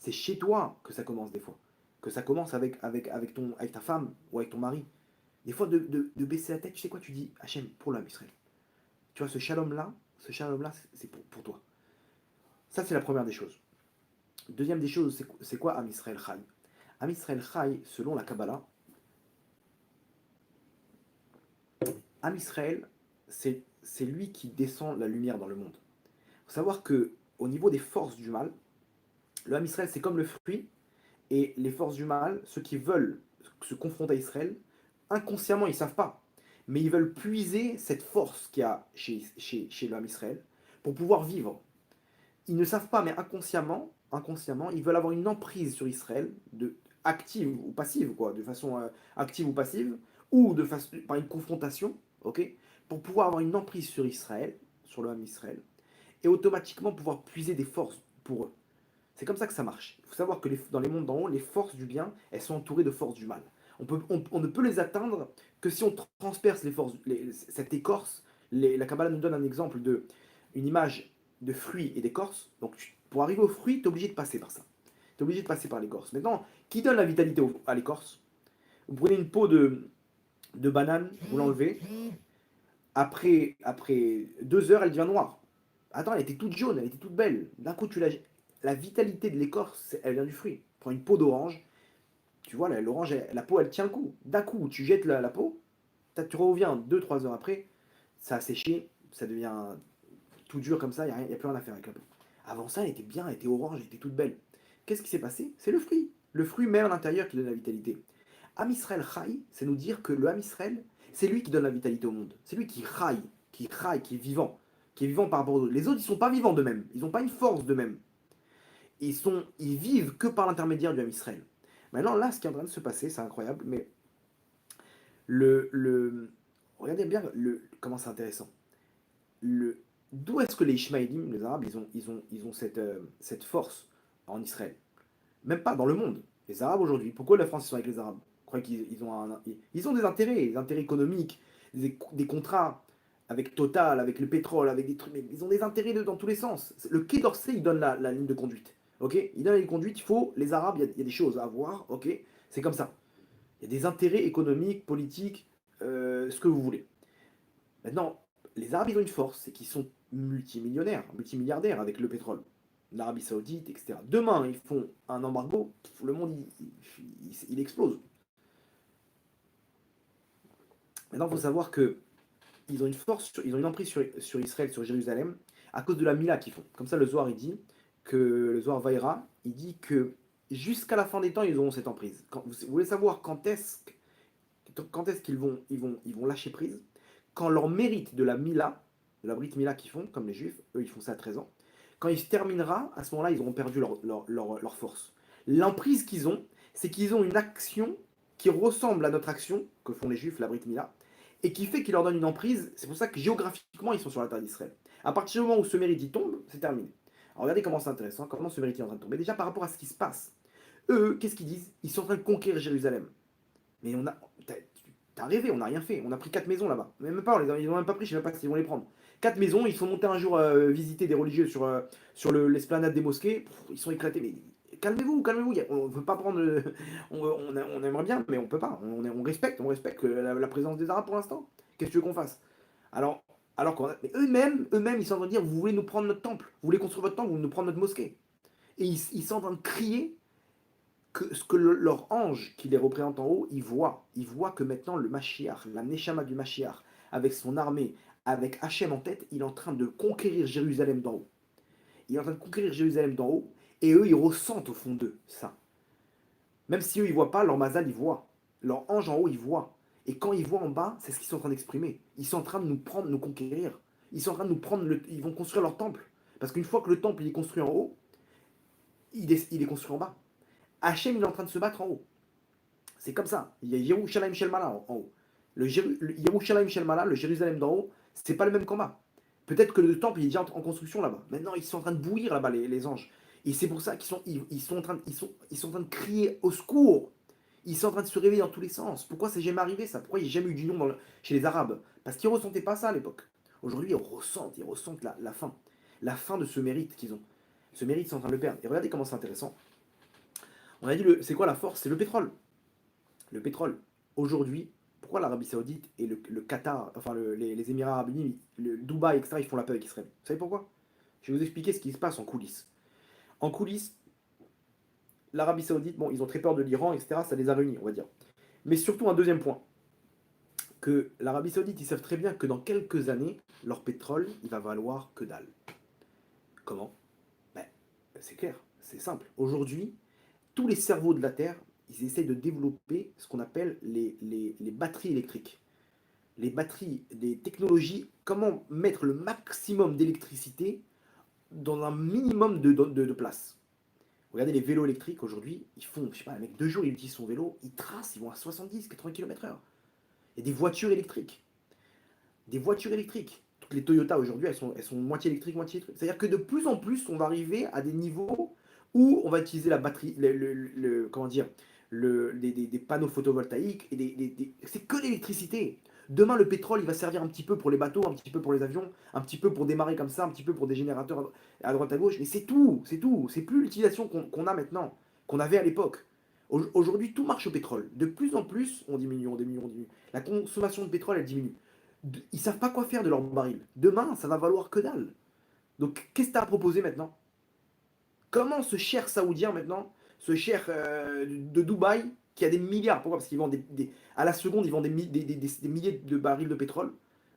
C'est chez toi que ça commence des fois. Que ça commence avec ta femme ou avec ton mari. Des fois, de baisser la tête, tu sais quoi, tu dis Hachem, pour l'Am Israël. Tu vois, ce shalom-là, c'est pour toi. Ça, c'est la première des choses. Deuxième des choses, c'est quoi Am Israël Chai? Am Israël Chai, selon la Kabbalah, Am Israël, c'est lui qui descend la lumière dans le monde. Il faut savoir que au niveau des forces du mal, le Am Israël, c'est comme le fruit, et les forces du mal, ceux qui veulent se confronter à Israël, inconsciemment, ils ne savent pas. Mais ils veulent puiser cette force qu'il y a chez le Am Israël pour pouvoir vivre. Ils ne savent pas, mais inconsciemment, ils veulent avoir une emprise sur Israël, active ou passive, quoi, de façon active ou passive, ou par une confrontation, ok, pour pouvoir avoir une emprise sur Israël, sur le Ham Israël, et automatiquement pouvoir puiser des forces pour eux. C'est comme ça que ça marche. Il faut savoir que dans les mondes d'en haut, les forces du bien, elles sont entourées de forces du mal. On ne peut les atteindre que si on transperce cette écorce. La Kabbalah nous donne un exemple une image de fruits et d'écorce. Donc pour arriver au fruit, tu es obligé de passer par ça. Tu es obligé de passer par l'écorce. Maintenant, qui donne la vitalité à l'écorce? Vous prenez une peau de banane, vous l'enlevez. Après 2 heures, elle devient noire. Attends, elle était toute jaune, elle était toute belle. D'un coup, la vitalité de l'écorce, elle vient du fruit. Prends une peau d'orange, tu vois, l'orange, la peau, elle tient le coup. D'un coup, tu jettes la peau, tu reviens 2-3 heures après, ça a séché, ça devient tout dur comme ça, il n'y a plus rien à faire avec la peau. Avant ça, elle était bien, elle était orange, elle était toute belle. Qu'est-ce qui s'est passé? C'est le fruit. Le fruit même à l'intérieur qui donne la vitalité. Am Israël Chai, c'est nous dire que le Am Israël, c'est lui qui donne la vitalité au monde. C'est lui qui raille, qui est vivant. Qui est vivant par rapport aux autres. Les autres, ils sont pas vivants d'eux-mêmes. Ils n'ont pas une force d'eux-mêmes. Ils vivent que par l'intermédiaire du Ham Israël. Maintenant, là, ce qui est en train de se passer, c'est incroyable, mais regardez bien comment c'est intéressant. D'où est-ce que les Ishmaélim, les Arabes, ils ont cette force en Israël? Même pas dans le monde. Les Arabes aujourd'hui, pourquoi la France ils sont avec les Arabes? Vous croyez qu'ils ont des intérêts économiques, des contrats avec Total, avec le pétrole, avec des trucs, mais ils ont des intérêts dans tous les sens. Le Quai d'Orsay, il donne la ligne de conduite. Ok, il donne la ligne de conduite, les Arabes, il y a des choses à voir, ok, c'est comme ça. Il y a des intérêts économiques, politiques, ce que vous voulez. Maintenant, les Arabes, ils ont une force, c'est qu'ils sont multimillionnaires, multimilliardaires avec le pétrole. L'Arabie Saoudite, etc. Demain, ils font un embargo, le monde, il explose. Maintenant, il faut savoir que ils ont une force, ils ont une emprise sur Israël, sur Jérusalem, à cause de la Mila qu'ils font. Comme ça, le Zohar, il dit que le Zohar Vaïra, il dit que jusqu'à la fin des temps, ils auront cette emprise. Vous voulez savoir quand est-ce qu'ils vont lâcher prise? Quand leur mérite de la Mila, de la Brit Mila qu'ils font, comme les Juifs, eux ils font ça à 13 ans, quand il se terminera, à ce moment-là, ils auront perdu leur force. L'emprise qu'ils ont, c'est qu'ils ont une action qui ressemble à notre action, que font les Juifs, la Brit Mila, et qui fait qu'ils leur donnent une emprise. C'est pour ça que géographiquement, ils sont sur la terre d'Israël. À partir du moment où ce mérite y tombe, c'est terminé. Alors regardez comment c'est intéressant, comment ce mérite est en train de tomber. Déjà par rapport à ce qui se passe. Eux, qu'est-ce qu'ils disent? Ils sont en train de conquérir Jérusalem. Mais T'as rêvé, on n'a rien fait. On a pris 4 maisons là-bas. Même pas, ils n'ont même pas pris, je sais même pas s'ils vont les prendre. 4 maisons, ils sont montés un jour visiter des religieux sur l'esplanade des mosquées. Pff, ils sont éclatés. Mais calmez-vous, calmez-vous. On ne veut pas prendre. On aimerait bien, mais on peut pas. On respecte la présence des Arabes pour l'instant. Qu'est-ce que tu veux qu'on fasse? Alors, mais eux-mêmes, ils sont en train de dire vous voulez nous prendre notre temple, vous voulez construire votre temple, vous voulez nous prendre notre mosquée. Et ils sont en train de crier que ce que leur ange qui les représente en haut, il voit que maintenant le Mashiach, la Neshama du Mashiach, avec son armée, avec Hachem en tête, il est en train de conquérir Jérusalem d'en haut. Il est en train de conquérir Jérusalem d'en haut, et eux, ils ressentent au fond d'eux ça. Même si eux, ils voient pas, leur Mazal, ils voient. Leur ange en haut, ils voient. Et quand ils voient en bas, c'est ce qu'ils sont en train d'exprimer. Ils sont en train de nous prendre, nous conquérir. Ils sont en train de nous prendre, ils vont construire leur temple. Parce qu'une fois que le temple il est construit en haut, il est construit en bas. Hachem, il est en train de se battre en haut. C'est comme ça. Il y a Yerushalayim Shelmala en haut. Le Yerushalayim Shelmala, le Jérusalem d'en haut, c'est pas le même combat. Peut-être que le temple il est déjà en construction là-bas. Maintenant, ils sont en train de bouillir là-bas, les anges. Et c'est pour ça qu'ils sont en train de crier au secours. Ils sont en train de se réveiller dans tous les sens. Pourquoi c'est jamais arrivé ça? Pourquoi il n'y a jamais eu d'union chez les Arabes? Parce qu'ils ne ressentaient pas ça à l'époque. Aujourd'hui, ils ressentent la fin. La fin de ce mérite qu'ils ont. Ce mérite, ils sont en train de le perdre. Et regardez comment c'est intéressant. On a dit, c'est quoi la force? C'est le pétrole. Le pétrole. Aujourd'hui, pourquoi l'Arabie Saoudite et le Qatar, enfin les Émirats Arabes Unis, le Dubaï, etc., ils font la paix avec Israël? Vous savez pourquoi? Je vais vous expliquer ce qui se passe en coulisses. En coulisses, l'Arabie Saoudite, bon, ils ont très peur de l'Iran, etc., ça les a réunis, on va dire. Mais surtout un deuxième point, que l'Arabie Saoudite, ils savent très bien que dans quelques années, leur pétrole, il va valoir que dalle. Comment? Ben, c'est clair, c'est simple. Aujourd'hui, tous les cerveaux de la Terre, ils essayent de développer ce qu'on appelle les batteries électriques. Les batteries, les technologies, comment mettre le maximum d'électricité dans un minimum de place. Regardez les vélos électriques aujourd'hui, ils font, je sais pas, un mec 2 jours, il utilise son vélo, il trace, ils vont à 70, 80 km/h. Il y a des voitures électriques. Des voitures électriques. Toutes les Toyota aujourd'hui, elles sont moitié électriques, moitié électriques. C'est-à-dire que de plus en plus, on va arriver à des niveaux où on va utiliser la batterie, comment dire, des panneaux photovoltaïques, c'est que l'électricité. Demain, le pétrole, il va servir un petit peu pour les bateaux, un petit peu pour les avions, un petit peu pour démarrer comme ça, un petit peu pour des générateurs à droite à gauche, mais c'est tout, c'est tout. C'est plus l'utilisation qu'on a maintenant, qu'on avait à l'époque. Aujourd'hui, tout marche au pétrole. De plus en plus, on diminue, on diminue, on diminue. La consommation de pétrole, elle diminue. Ils savent pas quoi faire de leur baril. Demain, ça va valoir que dalle. Donc, qu'est-ce que tu as à proposer maintenant? Comment ce cher saoudien maintenant, ce cher de Dubaï, qui a des milliards, pourquoi? Parce qu'ils vendent à la seconde, ils vendent des milliers de barils de pétrole.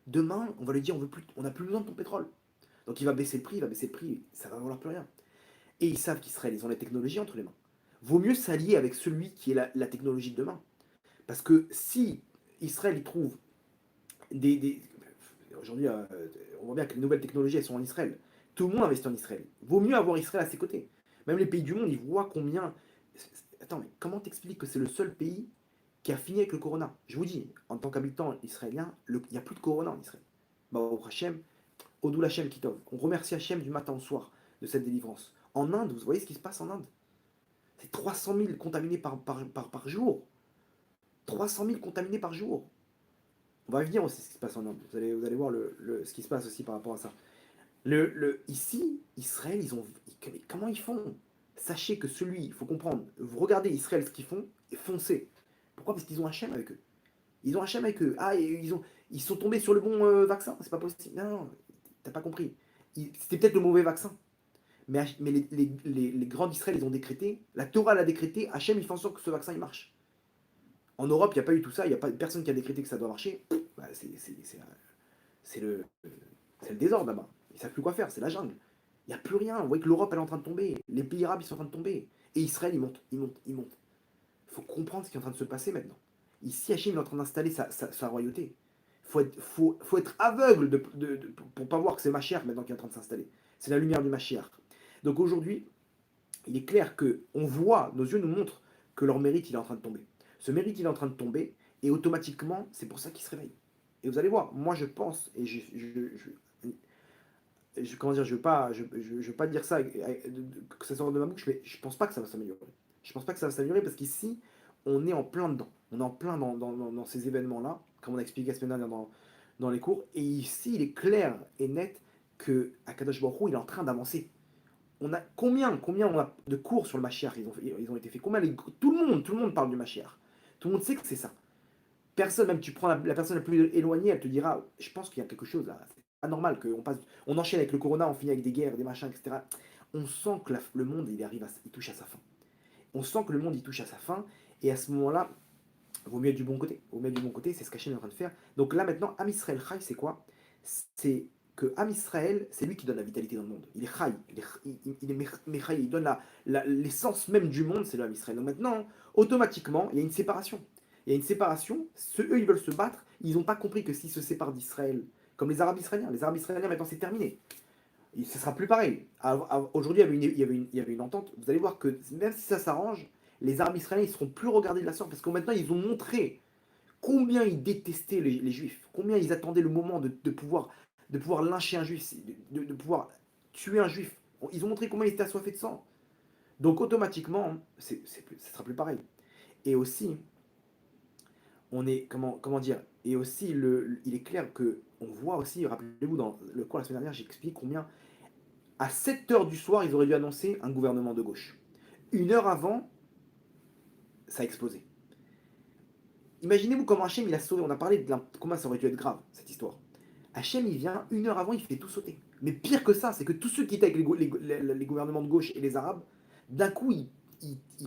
Demain, on va lui dire, on n'a plus besoin de ton pétrole. Donc il va baisser le prix, ça va valoir plus rien. Et ils savent qu'Israël, ils ont les technologies entre les mains. Vaut mieux s'allier avec celui qui est la technologie de demain. Parce que si Israël, il trouve des... Aujourd'hui, on voit bien que les nouvelles technologies, elles sont en Israël. Tout le monde investit en Israël. Vaut mieux avoir Israël à ses côtés. Même les pays du monde, ils voient combien... Attends, mais comment t'expliques que c'est le seul pays qui a fini avec le corona? Je vous dis, en tant qu'habitant israélien, il n'y a plus de corona en Israël. Baruch Hashem, Odul Hashem Kitov. On remercie Hashem du matin au soir de cette délivrance. En Inde, vous voyez ce qui se passe en Inde? C'est 300 000 contaminés par jour. 300 000 contaminés par jour. On va venir aussi ce qui se passe en Inde. Vous allez voir ce qui se passe aussi par rapport à ça. Ici, Israël, comment ils font? Sachez que il faut comprendre, vous regardez Israël, ce qu'ils font, et foncez. Pourquoi? Parce qu'ils ont Hachem avec eux. Ils ont Hachem avec eux. Ah, ils sont tombés sur le bon vaccin? C'est pas possible. Non, non, t'as pas compris. C'était peut-être le mauvais vaccin. Mais les grands d'Israël, ils ont décrété, la Torah l'a décrété, Hachem, il fait en sorte que ce vaccin, il marche. En Europe, il n'y a pas eu tout ça, il n'y a pas personne qui a décrété que ça doit marcher. Bah, c'est le désordre là-bas. Ils ne savent plus quoi faire, c'est la jungle. Il n'y a plus rien. Vous voyez que l'Europe, elle est en train de tomber. Les pays arabes, ils sont en train de tomber. Et Israël, il monte, il monte, il monte. Il faut comprendre ce qui est en train de se passer maintenant. Ici, Hachem est en train d'installer sa royauté. Faut être aveugle pour ne pas voir que c'est Mashiach maintenant qui est en train de s'installer. C'est la lumière du Mashiach. Donc aujourd'hui, il est clair que on voit, nos yeux nous montrent que leur mérite, il est en train de tomber. Ce mérite, il est en train de tomber, et automatiquement, c'est pour ça qu'ils se réveillent. Et vous allez voir, moi je pense, et comment dire, je veux pas dire ça, que ça sorte de ma bouche, mais je pense pas que ça va s'améliorer. Je pense pas que ça va s'améliorer parce qu'ici, on est en plein dedans. On est en plein dans ces événements-là, comme on a expliqué la semaine dernière dans les cours. Et ici, il est clair et net que Akadosh Baruch Hu, il est en train d'avancer. On a combien on a de cours sur le Mashiach ils ont été faits. Tout le monde parle du Mashiach. Tout le monde sait que c'est ça. Personne, même tu prends la personne la plus éloignée, elle te dira, je pense qu'il y a quelque chose là. C'est pas normal on enchaîne avec le Corona, on finit avec des guerres, des machins, etc. On sent que le monde, il touche à sa fin. On sent que le monde, il touche à sa fin. Et à ce moment-là, vaut mieux être du bon côté. Vaut mieux être du bon côté, c'est ce qu'Hachem est en train de faire. Donc là, maintenant, Am Israël Chai, c'est quoi? C'est que Am Israël, c'est lui qui donne la vitalité dans le monde. Il est Chai, il est Mechai, il donne l'essence même du monde, c'est le Am Israël. Donc maintenant, automatiquement, il y a une séparation. Il y a une séparation. Eux, ils veulent se battre. Ils n'ont pas compris que s'ils se séparent d'Israël, comme les Arabes israéliens, maintenant, c'est terminé. Ce ne sera plus pareil. Aujourd'hui, il y avait une entente. Vous allez voir que même si ça s'arrange, les Arabes israéliens ne seront plus regardés de la sorte parce que maintenant, ils ont montré combien ils détestaient les Juifs, combien ils attendaient le moment de pouvoir lyncher un Juif, de pouvoir tuer un Juif. Ils ont montré combien ils étaient assoiffés de sang. Donc automatiquement, ça ne sera plus pareil. Et aussi, on est, comment dire, et aussi, il est clair que on voit aussi, rappelez-vous, dans le cours la semaine dernière, j'explique combien, à 7 heures du soir, ils auraient dû annoncer un gouvernement de gauche. Une heure avant, ça a explosé. Imaginez-vous comment Hachem il a sauvé, on a parlé de comment ça aurait dû être grave, cette histoire. Hachem, il vient, une heure avant, il fait tout sauter. Mais pire que ça, c'est que tous ceux qui étaient avec les gouvernements de gauche et les Arabes, d'un coup, ils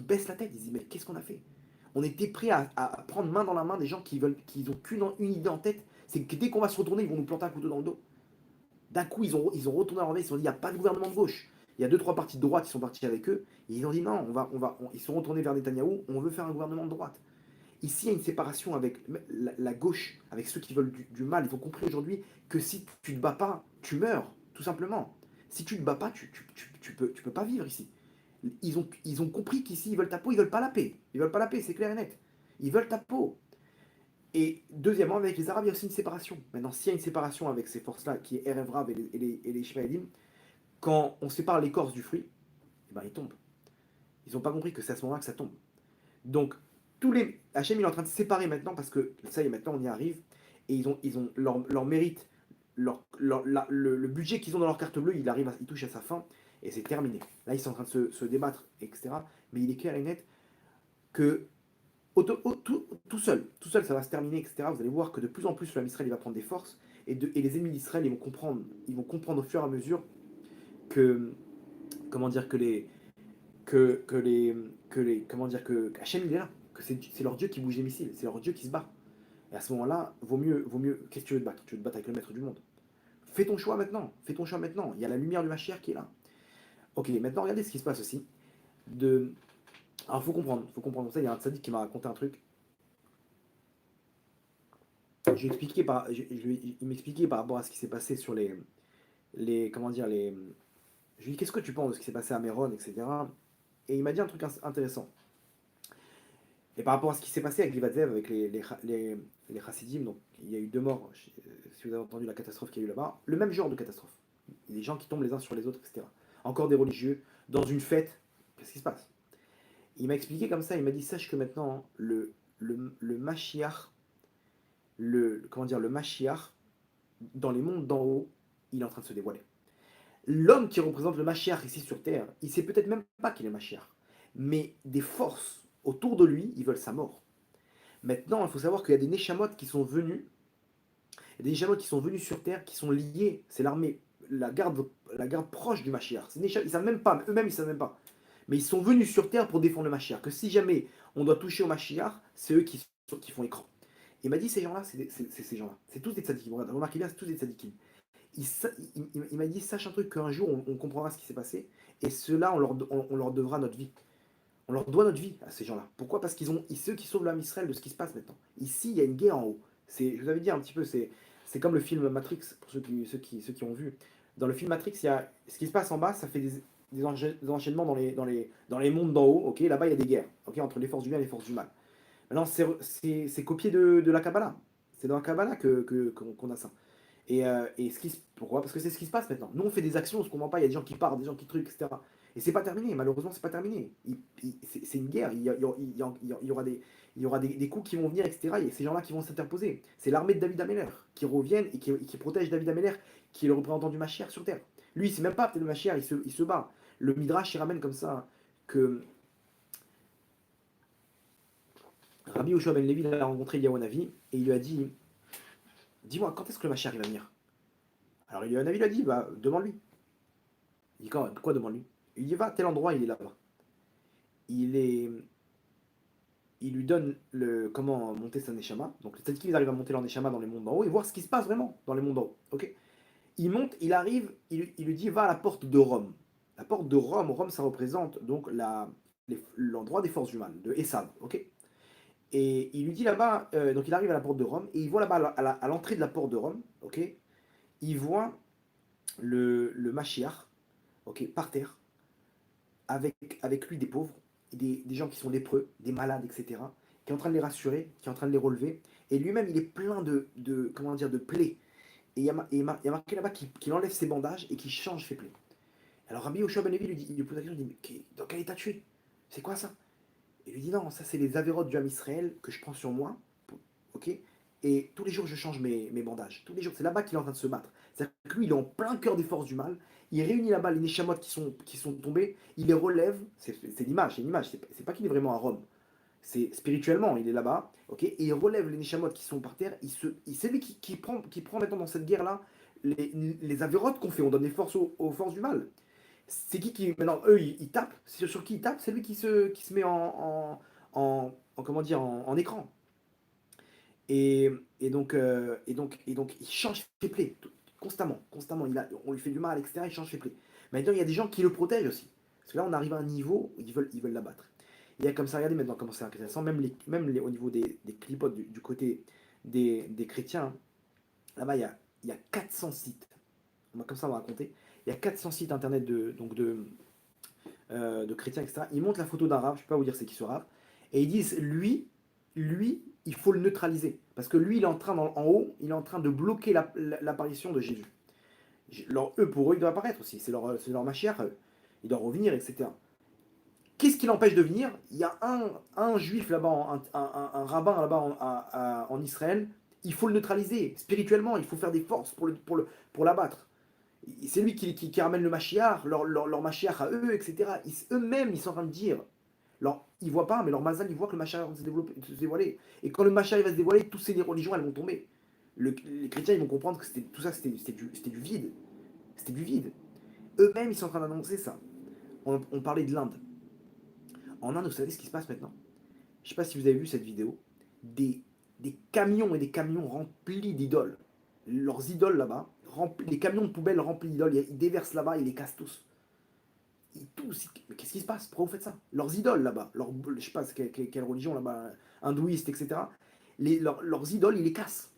baissent la tête, ils disent, mais qu'est-ce qu'on a fait? On était prêts à prendre main dans la main des gens qui ont qu'une idée en tête, c'est que dès qu'on va se retourner, ils vont nous planter un couteau dans le dos. D'un coup, ils ont retourné leur veille, ils se sont dit, il n'y a pas de gouvernement de gauche. Il y a 2-3 partis de droite qui sont partis avec eux, et ils ont dit, non, ils sont retournés vers Netanyahou, on veut faire un gouvernement de droite. Ici, il y a une séparation avec la gauche, avec ceux qui veulent du mal. Ils ont compris aujourd'hui que si tu ne te bats pas, tu meurs, tout simplement. Si tu ne te bats pas, tu peux pas vivre ici. Ils ont compris qu'ici, ils veulent ta peau, ils veulent pas la paix. Ils veulent pas la paix, c'est clair et net. Ils veulent ta peau. Et deuxièmement, avec les Arabes, il y a aussi une séparation. Maintenant, s'il y a une séparation avec ces forces-là, qui est Erev Rav et les Ishmaélim, quand on sépare l'écorce du fruit, eh ben, ils tombent. Ils n'ont pas compris que c'est à ce moment-là que ça tombe. Donc, Hachem, il est en train de séparer maintenant parce que ça y est, maintenant on y arrive. Et ils ont leur mérite, le budget qu'ils ont dans leur carte bleue, il touche à sa fin et c'est terminé. Là, ils sont en train de se débattre, etc. Mais il est clair et net que tout seul, ça va se terminer, etc. Vous allez voir que de plus en plus, l'homme Israël il va prendre des forces et les ennemis d'Israël, ils vont comprendre au fur et à mesure que, comment dire, comment dire, que Hachem il est là, que c'est leur Dieu qui bouge les missiles, c'est leur Dieu qui se bat. Et à ce moment-là, vaut mieux, qu'est-ce que tu veux te battre? Tu veux te battre avec le maître du monde. Fais ton choix maintenant, il y a la lumière du Mashiach qui est là. Ok, maintenant regardez ce qui se passe aussi. Alors faut comprendre ça, il y a un tzaddik qui m'a raconté un truc. Il m'expliquait par rapport à ce qui s'est passé sur comment dire, je lui ai dit, qu'est-ce que tu penses de ce qui s'est passé à Méron, etc. Et il m'a dit un truc intéressant. Et par rapport à ce qui s'est passé avec Livatzev, avec les Chassidim, donc il y a eu 2 morts, si vous avez entendu la catastrophe qu'il y a eu là-bas, le même genre de catastrophe. Des gens qui tombent les uns sur les autres, etc. Encore des religieux, dans une fête, qu'est-ce qui se passe? Il m'a expliqué comme ça, il m'a dit, sache que maintenant, hein, le Mashiach, comment dire, le Mashiach, dans les mondes d'en haut, il est en train de se dévoiler. L'homme qui représente le Mashiach ici sur Terre, il sait peut-être même pas qu'il est Mashiach, mais des forces autour de lui, ils veulent sa mort. Maintenant, il faut savoir qu'il y a des Neshamot qui sont venus, il y a des Neshamot qui sont venus sur Terre, qui sont liés, c'est l'armée, la garde proche du Mashiach. Ils savent même pas, eux-mêmes ils savent même pas. Mais ils sont venus sur Terre pour défendre le Mashiach. Que si jamais on doit toucher au Mashiach, c'est eux qui font écran. Il m'a dit, ces gens-là, c'est ces gens-là. C'est tous des tzadikim. Remarquez bien, c'est tous des tzadikim. Il m'a dit, sache un truc, qu'un jour, on comprendra ce qui s'est passé, et ceux-là, on leur devra notre vie. On leur doit notre vie à ces gens-là. Pourquoi? Parce ceux qui sauvent l'âme Israël de ce qui se passe maintenant. Ici, il y a une guerre en haut. Je vous avais dit un petit peu, c'est comme le film Matrix, pour ceux qui ont vu. Dans le film Matrix, il y a ce qui se passe en bas, ça fait des enchaînements dans les mondes d'en haut. Ok, là-bas, il y a des guerres, ok, entre les forces du bien et les forces du mal. Maintenant, c'est copié de la Kabbalah. C'est dans la Kabbalah qu'on a ça. Et pourquoi? Parce que c'est ce qui se passe maintenant. Nous, on fait des actions, on se comprend pas, il y a des gens qui partent, des gens qui trucs, etc. Et c'est pas terminé, malheureusement, c'est pas terminé. C'est une guerre, il y aura des coups qui vont venir, etc. Et ces gens-là qui vont s'interposer. C'est l'armée de David Ameller qui reviennent et qui protège David Ameller, qui est le représentant du Mashiach sur terre. Lui, il sait même pas, peut-être le Mashiach, il se bat. Le Midrash, il ramène comme ça que Rabbi Yoshua ben Levi a rencontré Eliyahu Hanavi et il lui a dit, dis-moi, quand est-ce que le Mashiach il va venir? Alors Eliyahu Hanavi lui a dit, bah, demande-lui. Il dit, quoi demande-lui? Il dit, va à tel endroit, il est là-bas. Il est il lui donne comment monter sa neshama. Donc les tzadikim, ils arrivent à monter leur neshama dans les mondes d'en haut et voir ce qui se passe vraiment dans les mondes d'en haut. Ok. Il monte, il arrive, il lui dit va à la porte de Rome. La porte de Rome, Rome ça représente donc l'endroit des forces humaines, de Esav. Ok. Et il lui dit là-bas, donc il arrive à la porte de Rome et il voit là-bas à l'entrée de la porte de Rome, ok, il voit le Mashiach, ok, par terre, avec lui des pauvres, des gens qui sont lépreux, des malades, etc., qui est en train de les rassurer, qui est en train de les relever. Et lui-même, il est plein comment dire, de plaies. Et il y a marqué là-bas qu'il enlève ses bandages et qu'il change ses plaies. Alors Rabbi Yoshua ben Levi lui pose la question, il dit, mais dans quel état tu es? C'est quoi ça? Et il lui dit, non, ça c'est les avérotes du Ham Israël que je prends sur moi, ok. Et tous les jours, je change mes bandages. Tous les jours, c'est là-bas qu'il est en train de se battre. C'est-à-dire que lui, il est en plein cœur des forces du mal. Il réunit là-bas les Neshamot qui sont tombés. Il les relève. C'est l'image, c'est une image. C'est pas qu'il est vraiment à Rome. C'est spirituellement, il est là-bas. Ok. Et il relève les Neshamot qui sont par terre. C'est lui qui prend maintenant dans cette guerre-là les avérotes qu'on fait. On donne des forces aux forces du mal. C'est qui maintenant, eux, ils tapent. Sur qui ils tapent? C'est lui qui se met comment dire, en écran. Et donc, il change ses plaies constamment, constamment. On lui fait du mal, etc. Il change ses plaies. Maintenant, il y a des gens qui le protègent aussi. Parce que là, on arrive à un niveau où ils veulent l'abattre. Il y a comme ça, regardez maintenant comment c'est intéressant, au niveau des clipotes du côté des chrétiens, là-bas, il y a 400 sites. Comme ça, on va raconter. Il y a 400 sites internet de chrétiens, etc. Ils montrent la photo d'un rave, je ne peux pas vous dire c'est qui ce rave, et ils disent lui, il faut le neutraliser. Parce que lui, il est en train, en haut, il est en train de bloquer l'apparition de Jésus. Pour eux, il doit apparaître aussi. C'est leur machère. Il doit revenir, etc. Qu'est-ce qui l'empêche de venir? Il y a un juif là-bas, un rabbin là-bas en Israël. Il faut le neutraliser spirituellement. Il faut faire des forces pour l'abattre. C'est lui qui ramène le Mashiach, leur Mashiach à eux, etc. Eux-mêmes, ils sont en train de dire. Alors, ils ne voient pas, mais leur mazal, ils voient que le Mashiach va se dévoiler. Et quand le Mashiach va se dévoiler, toutes ces religions, elles vont tomber. Les chrétiens, ils vont comprendre que tout ça, c'était du vide. C'était du vide. Eux-mêmes, ils sont en train d'annoncer ça. On parlait de l'Inde. En Inde, vous savez ce qui se passe maintenant? Je ne sais pas si vous avez vu cette vidéo. Des camions et des camions remplis d'idoles. Leurs idoles là-bas, les camions de poubelle remplis d'idoles, ils déversent là-bas, ils les cassent tous. Mais qu'est-ce qui se passe? Pourquoi vous faites ça? Leurs idoles là-bas, je sais pas quelle religion là-bas, hindouiste, etc. Leurs idoles, ils les cassent.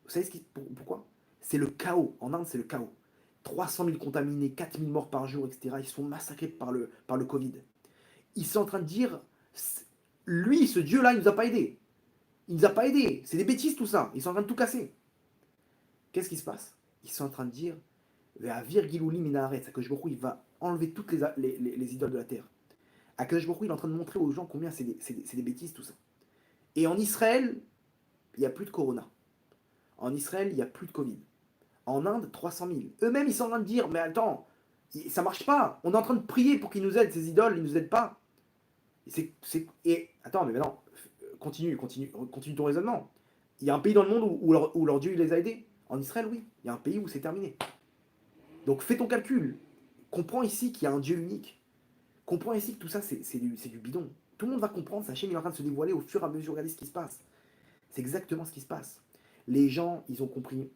Vous savez pourquoi? C'est le chaos. En Inde, c'est le chaos. 300 000 contaminés, 4 000 morts par jour, etc. Ils sont massacrés par le Covid. Ils sont en train de dire, lui, ce Dieu-là, il nous a pas aidés. Il nous a pas aidés. C'est des bêtises tout ça. Ils sont en train de tout casser. Qu'est-ce qui se passe? Ils sont en train de dire, Virgilouli Minaret, Akadosh Baruch Hu, il va enlever toutes les idoles de la terre. Akadosh Baruch Hu, il est en train de montrer aux gens combien c'est des bêtises tout ça. Et en Israël, il n'y a plus de corona. En Israël, il n'y a plus de Covid. En Inde, 300 000. Eux-mêmes, ils sont en train de dire, mais attends, ça marche pas. On est en train de prier pour qu'ils nous aident, ces idoles, ils nous aident pas. Et attends, mais maintenant, continue ton raisonnement. Il y a un pays dans le monde où leur Dieu il les a aidés. En Israël, oui. Il y a un pays où c'est terminé. Donc fais ton calcul. Comprends ici qu'il y a un Dieu unique. Comprends ici que tout ça, c'est du bidon. Tout le monde va comprendre, Hachem il est en train de se dévoiler au fur et à mesure. Regardez ce qui se passe. C'est exactement ce qui se passe. Les gens, ils ont compris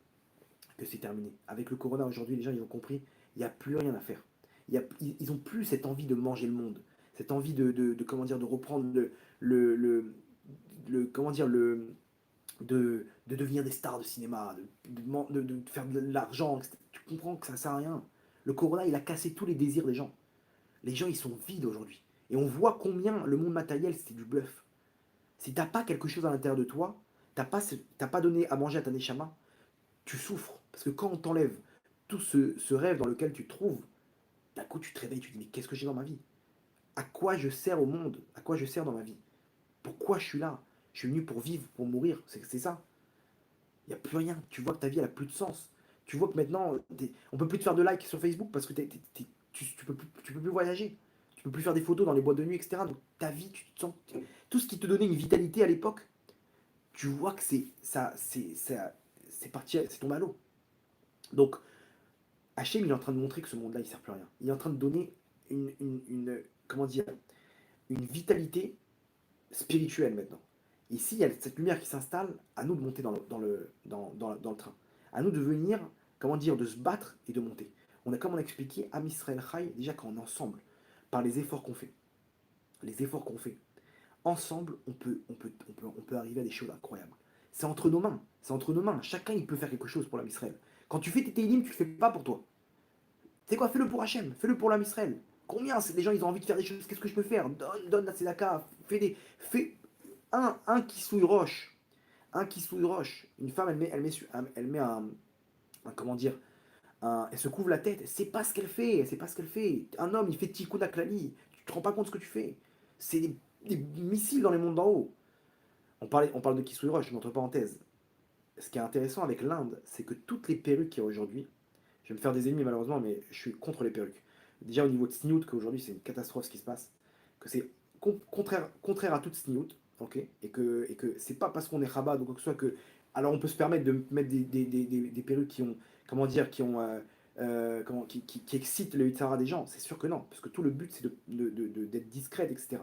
que c'est terminé. Avec le corona aujourd'hui, les gens, ils ont compris, il n'y a plus rien à faire. Ils n'ont plus cette envie de manger le monde. Cette envie comment dire, de reprendre comment dire, de devenir des stars de cinéma, de faire de l'argent, etc. Tu comprends que ça ne sert à rien. Le corona, il a cassé tous les désirs des gens. Les gens, ils sont vides aujourd'hui. Et on voit combien le monde matériel, c'est du bluff. Si t'as pas quelque chose à l'intérieur de toi, t'as pas donné à manger à ta neshama, tu souffres. Parce que quand on t'enlève tout ce rêve dans lequel tu te trouves, d'un coup, tu te réveilles, tu te dis, mais qu'est-ce que j'ai dans ma vie? À quoi je sers au monde? À quoi je sers dans ma vie? Pourquoi je suis là? Je suis venu pour vivre, pour mourir. C'est ça. Il n'y a plus rien. Tu vois que ta vie, elle a plus de sens. Tu vois que maintenant, on peut plus te faire de likes sur Facebook parce que tu peux plus voyager. Tu peux plus faire des photos dans les boîtes de nuit, etc. Donc ta vie, tu te sens. Tout ce qui te donnait une vitalité à l'époque, tu vois que c'est parti, c'est tombé à l'eau. Donc, Hachem, il est en train de montrer que ce monde-là, il ne sert plus à rien. Il est en train de donner comment dire, une vitalité spirituelle maintenant. Ici, il y a cette lumière qui s'installe, à nous de monter dans le train. À nous de venir, comment dire, de se battre et de monter. Comme on a expliqué, Am Israël Chai, déjà quand on est ensemble, par les efforts qu'on fait, ensemble, on peut arriver à des choses incroyables. C'est entre nos mains, c'est entre nos mains. Chacun, il peut faire quelque chose pour l'Am Israël. Quand tu fais tes télim, tu le fais pas pour toi. C'est quoi? Fais-le pour Hachem, fais-le pour l'Am Israël. Combien c'est des gens, ils ont envie de faire des choses, qu'est-ce que je peux faire? Donne la tzedaka, fais un qui souille roche. Un qui souille roche. Une femme, elle met comment dire, elle se couvre la tête. C'est pas ce qu'elle fait. C'est pas ce qu'elle fait. Un homme, il fait tikkun aklali. Tu te rends pas compte de ce que tu fais. C'est des missiles dans les mondes d'en haut. On parle de qui souille roche, entre parenthèses. Ce qui est intéressant avec l'Inde, c'est que toutes les perruques qu'il y a aujourd'hui, je vais me faire des ennemis malheureusement, mais je suis contre les perruques. Déjà au niveau de Sniout, qu'aujourd'hui c'est une catastrophe ce qui se passe, que c'est contraire à toute Sniout, ok, et que c'est pas parce qu'on est rabat ou quoi que ce soit que. Alors on peut se permettre de mettre des perruques qui ont, comment dire, qui excitent le Yitzhara des gens, c'est sûr que non, parce que tout le but c'est d'être discrète, etc.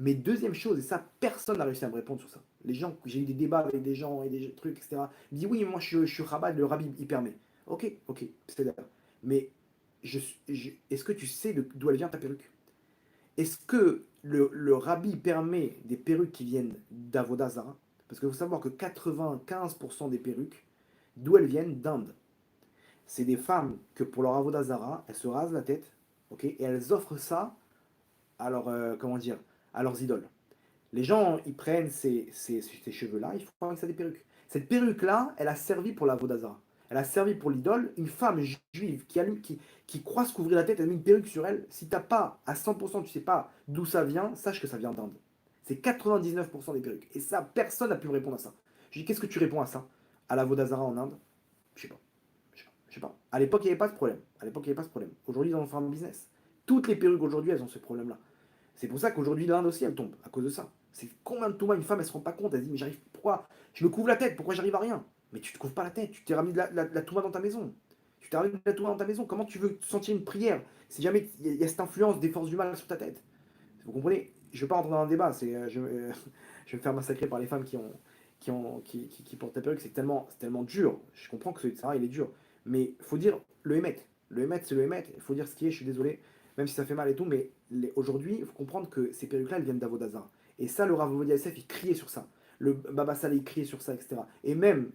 Mais deuxième chose, et ça personne n'a réussi à me répondre sur ça. Les gens, j'ai eu des débats avec des gens et des trucs, etc. Ils me disent oui, moi je suis rabat, le rabbi il permet. Ok, ok, c'est d'accord. Mais est-ce que tu sais d'où elle vient ta perruque? Est-ce que le rabbi permet des perruques qui viennent d'Avodazara? Parce qu'il faut savoir que 95% des perruques, d'où elles viennent? D'Inde. C'est des femmes que pour leur Avodazara, elles se rasent la tête, ok, et elles offrent ça à comment dire, à leurs idoles. Les gens, ils prennent ces cheveux-là, ils font avec ça des perruques. Cette perruque-là, elle a servi pour la Vodazara. Elle a servi pour l'idole. Une femme juive qui croit se couvrir la tête, elle met une perruque sur elle. Si t'as pas à 100%, tu sais pas d'où ça vient, sache que ça vient d'Inde. C'est 99% des perruques. Et ça, personne n'a pu me répondre à ça. Je dis, qu'est-ce que tu réponds à ça? À la Vodazara en Inde? Je sais pas. Je sais pas. À l'époque, il n'y avait pas ce problème. À l'époque, il n'y avait pas ce problème. Aujourd'hui, ils en font un business. Toutes les perruques aujourd'hui, elles ont ce problème-là. C'est pour ça qu'aujourd'hui, l'Inde aussi, elle tombe, à cause de ça. C'est combien de tournois une femme, elle se rend pas compte, elle se dit, mais j'arrive, pourquoi? Je me couvre la tête, pourquoi j'arrive à rien? Mais tu te couvres pas la tête, tu t'es ramené de la touma dans ta maison. Tu t'es ramené de la touma dans ta maison. Comment tu veux sentir une prière si jamais il y a cette influence des forces du mal sur ta tête? Vous comprenez? Je ne veux pas rentrer dans un débat, je vais me faire massacrer par les femmes qui portent la perruque, c'est tellement dur. Je comprends que ça, il est dur. Mais il faut dire le émet. Le émet, c'est le émet. Il faut dire ce qui est, je suis désolé, même si ça fait mal et tout, mais aujourd'hui, il faut comprendre que ces perruques-là, elles viennent d'Avodazar. Et ça, le Rav Ovadia Yosef, il criait sur ça. Le Baba Saleh, il criait sur ça, etc. Et même,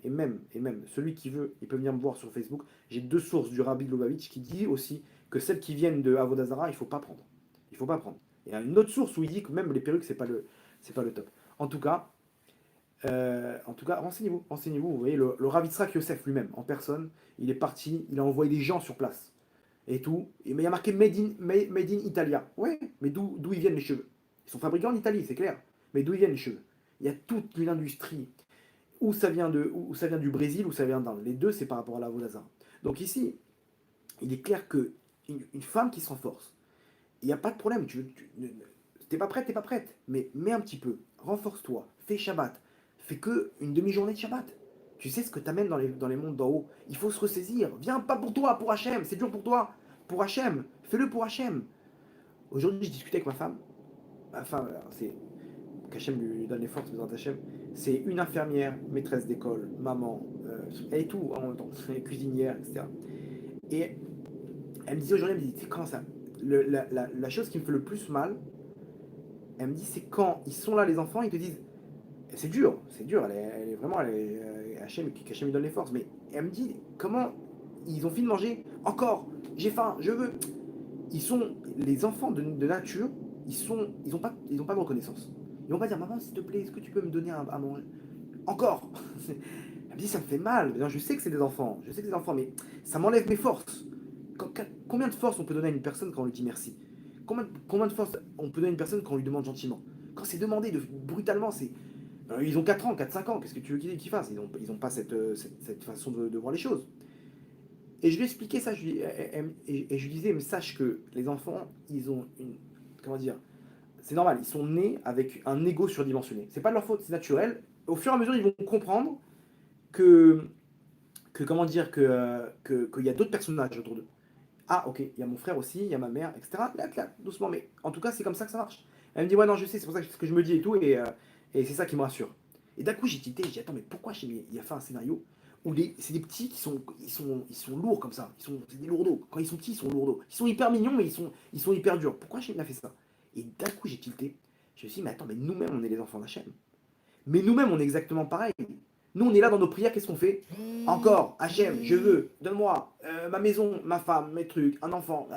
celui qui veut, il peut venir me voir sur Facebook. J'ai deux sources du Rabbi Lubavitch qui dit aussi que celles qui viennent de Avodazara, il ne faut pas prendre. Il ne faut pas prendre. Il y a une autre source où il dit que même les perruques, c'est pas le top. En tout cas, renseignez-vous. Vous voyez, le Rav Yitzhak Yosef lui-même, en personne, il est parti, il a envoyé des gens sur place et tout. Mais il y a marqué Made in Italia. Ouais, mais d'où ils viennent les cheveux? Ils sont fabriqués en Italie, c'est clair. Mais d'où ils viennent les cheveux? Il y a toute une industrie. Où ça vient du Brésil, où ça vient d'Inde. Les deux, c'est par rapport à la Vodazara. Donc ici, il est clair que une femme qui se renforce, il n'y a pas de problème. T'es pas prête, t'es pas prête. Mais mets un petit peu. Renforce-toi. Fais Shabbat. Fais que une demi-journée de Shabbat. Tu sais ce que t'amènes dans les mondes d'en haut. Il faut se ressaisir. Viens pas pour toi, pour Hachem. C'est dur pour toi. Pour Hachem. Fais-le pour Hachem. Aujourd'hui, je discutais avec ma femme. Ma femme, alors, c'est qu'Hachem lui donne les forces, besoin d'Hachem. C'est une infirmière, maîtresse d'école, maman, elle est tout en même temps. Elle est cuisinière, etc. Et elle me disait aujourd'hui, elle me dit, tu sais, comment ça, la chose qui me fait le plus mal, elle me dit, c'est quand ils sont là, les enfants, ils te disent, c'est dur, elle est vraiment, Hachem, qu'Hachem lui donne les forces, mais elle me dit, comment ils ont fini de manger, encore, j'ai faim, je veux. Les enfants de nature, ils ont pas de reconnaissance. Ils vont pas dire, maman, s'il te plaît, est-ce que tu peux me donner à manger? Encore. Elle me dit, ça me fait mal. Je sais que c'est des enfants, mais ça m'enlève mes forces. combien de force on peut donner à une personne quand on lui dit merci? Combien de force on peut donner à une personne quand on lui demande gentiment? Quand c'est demandé brutalement, ils ont 4 ans, 4-5 ans, qu'est-ce que tu veux qu'ils fassent? Ils ont pas cette façon de voir les choses. Et je lui expliquais ça, et je lui disais, mais sache que les enfants, ils ont une. Comment dire? C'est normal, ils sont nés avec un ego surdimensionné. C'est pas de leur faute, c'est naturel. Au fur et à mesure, ils vont comprendre que, comment dire, qu'il y a d'autres personnages autour d'eux. Ah, ok, il y a mon frère aussi, il y a ma mère, etc. Là, doucement, mais en tout cas, c'est comme ça que ça marche. Elle me dit, ouais, non, je sais, c'est pour ça que je me dis et tout, et c'est ça qui me rassure. Et d'un coup, j'ai tilté, j'ai dit, attends, mais pourquoi il a fait un scénario où c'est des petits ils sont lourds comme ça, c'est des lourdeaux. Quand ils sont petits, ils sont lourdeaux. Ils sont hyper mignons, mais ils sont hyper durs. Pourquoi Hachem a fait ça? Et d'un coup, j'ai tilté. Je me suis dit, mais attends, mais nous-mêmes, on est les enfants d'Hachem. Mais nous-mêmes, on est exactement pareil. Nous, on est là dans nos prières, qu'est-ce qu'on fait? Encore, Hachem, je veux, donne-moi ma maison, ma femme, mes trucs, un enfant,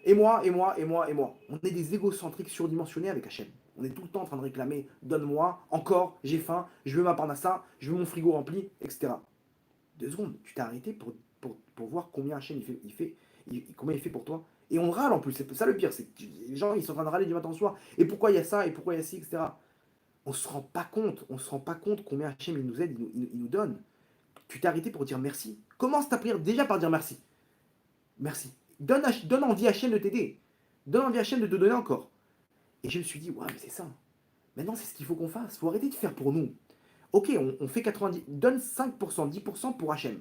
et moi, et moi, et moi, et moi. On est des égocentriques surdimensionnés avec Hachem. On est tout le temps en train de réclamer, donne-moi, encore, j'ai faim, je veux ma parnassa, je veux mon frigo rempli, etc. 2 secondes, tu t'es arrêté pour voir combien Hachem combien il fait pour toi. Et on râle en plus, c'est ça le pire, c'est que les gens ils sont en train de râler du matin au soir, et pourquoi il y a ça, et pourquoi il y a ci, etc. On se rend pas compte combien Hachem il nous aide, il nous donne. Tu t'es arrêté pour dire merci. Commence ta prière déjà par dire merci. Merci. Donne envie à Hachem de t'aider. Donne envie à Hachem de te donner encore. Et je me suis dit, ouais, mais c'est ça. Maintenant, c'est ce qu'il faut qu'on fasse. Il faut arrêter de faire pour nous. Ok, on fait 90. Donne 5%, 10% pour Hachem.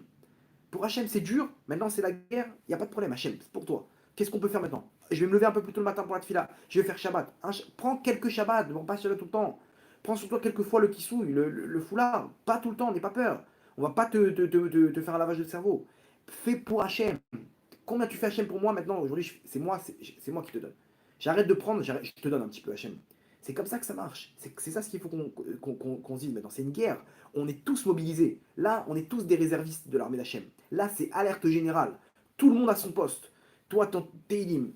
Pour Hachem, c'est dur. Maintenant, c'est la guerre. Il n'y a pas de problème, Hachem. C'est pour toi. Qu'est-ce qu'on peut faire maintenant? Je vais me lever un peu plus tôt le matin pour la tefila. Je vais faire Shabbat. Prends quelques Shabbats. Ne pas Shabbat tout le temps. Prends sur toi quelques fois le kissouille, le foulard. Pas tout le temps, n'aie pas peur. On va pas te faire un lavage de cerveau. Fais pour Hachem. Combien tu fais Hachem pour moi maintenant? Aujourd'hui, c'est moi qui te donne. J'arrête de prendre, je te donne un petit peu Hachem. C'est comme ça que ça marche. C'est ça ce qu'il faut qu'on se dise maintenant. C'est une guerre. On est tous mobilisés. Là, on est tous des réservistes de l'armée d'Hachem. Là, c'est alerte générale. Tout le monde a son poste. Toi, ton Teilim,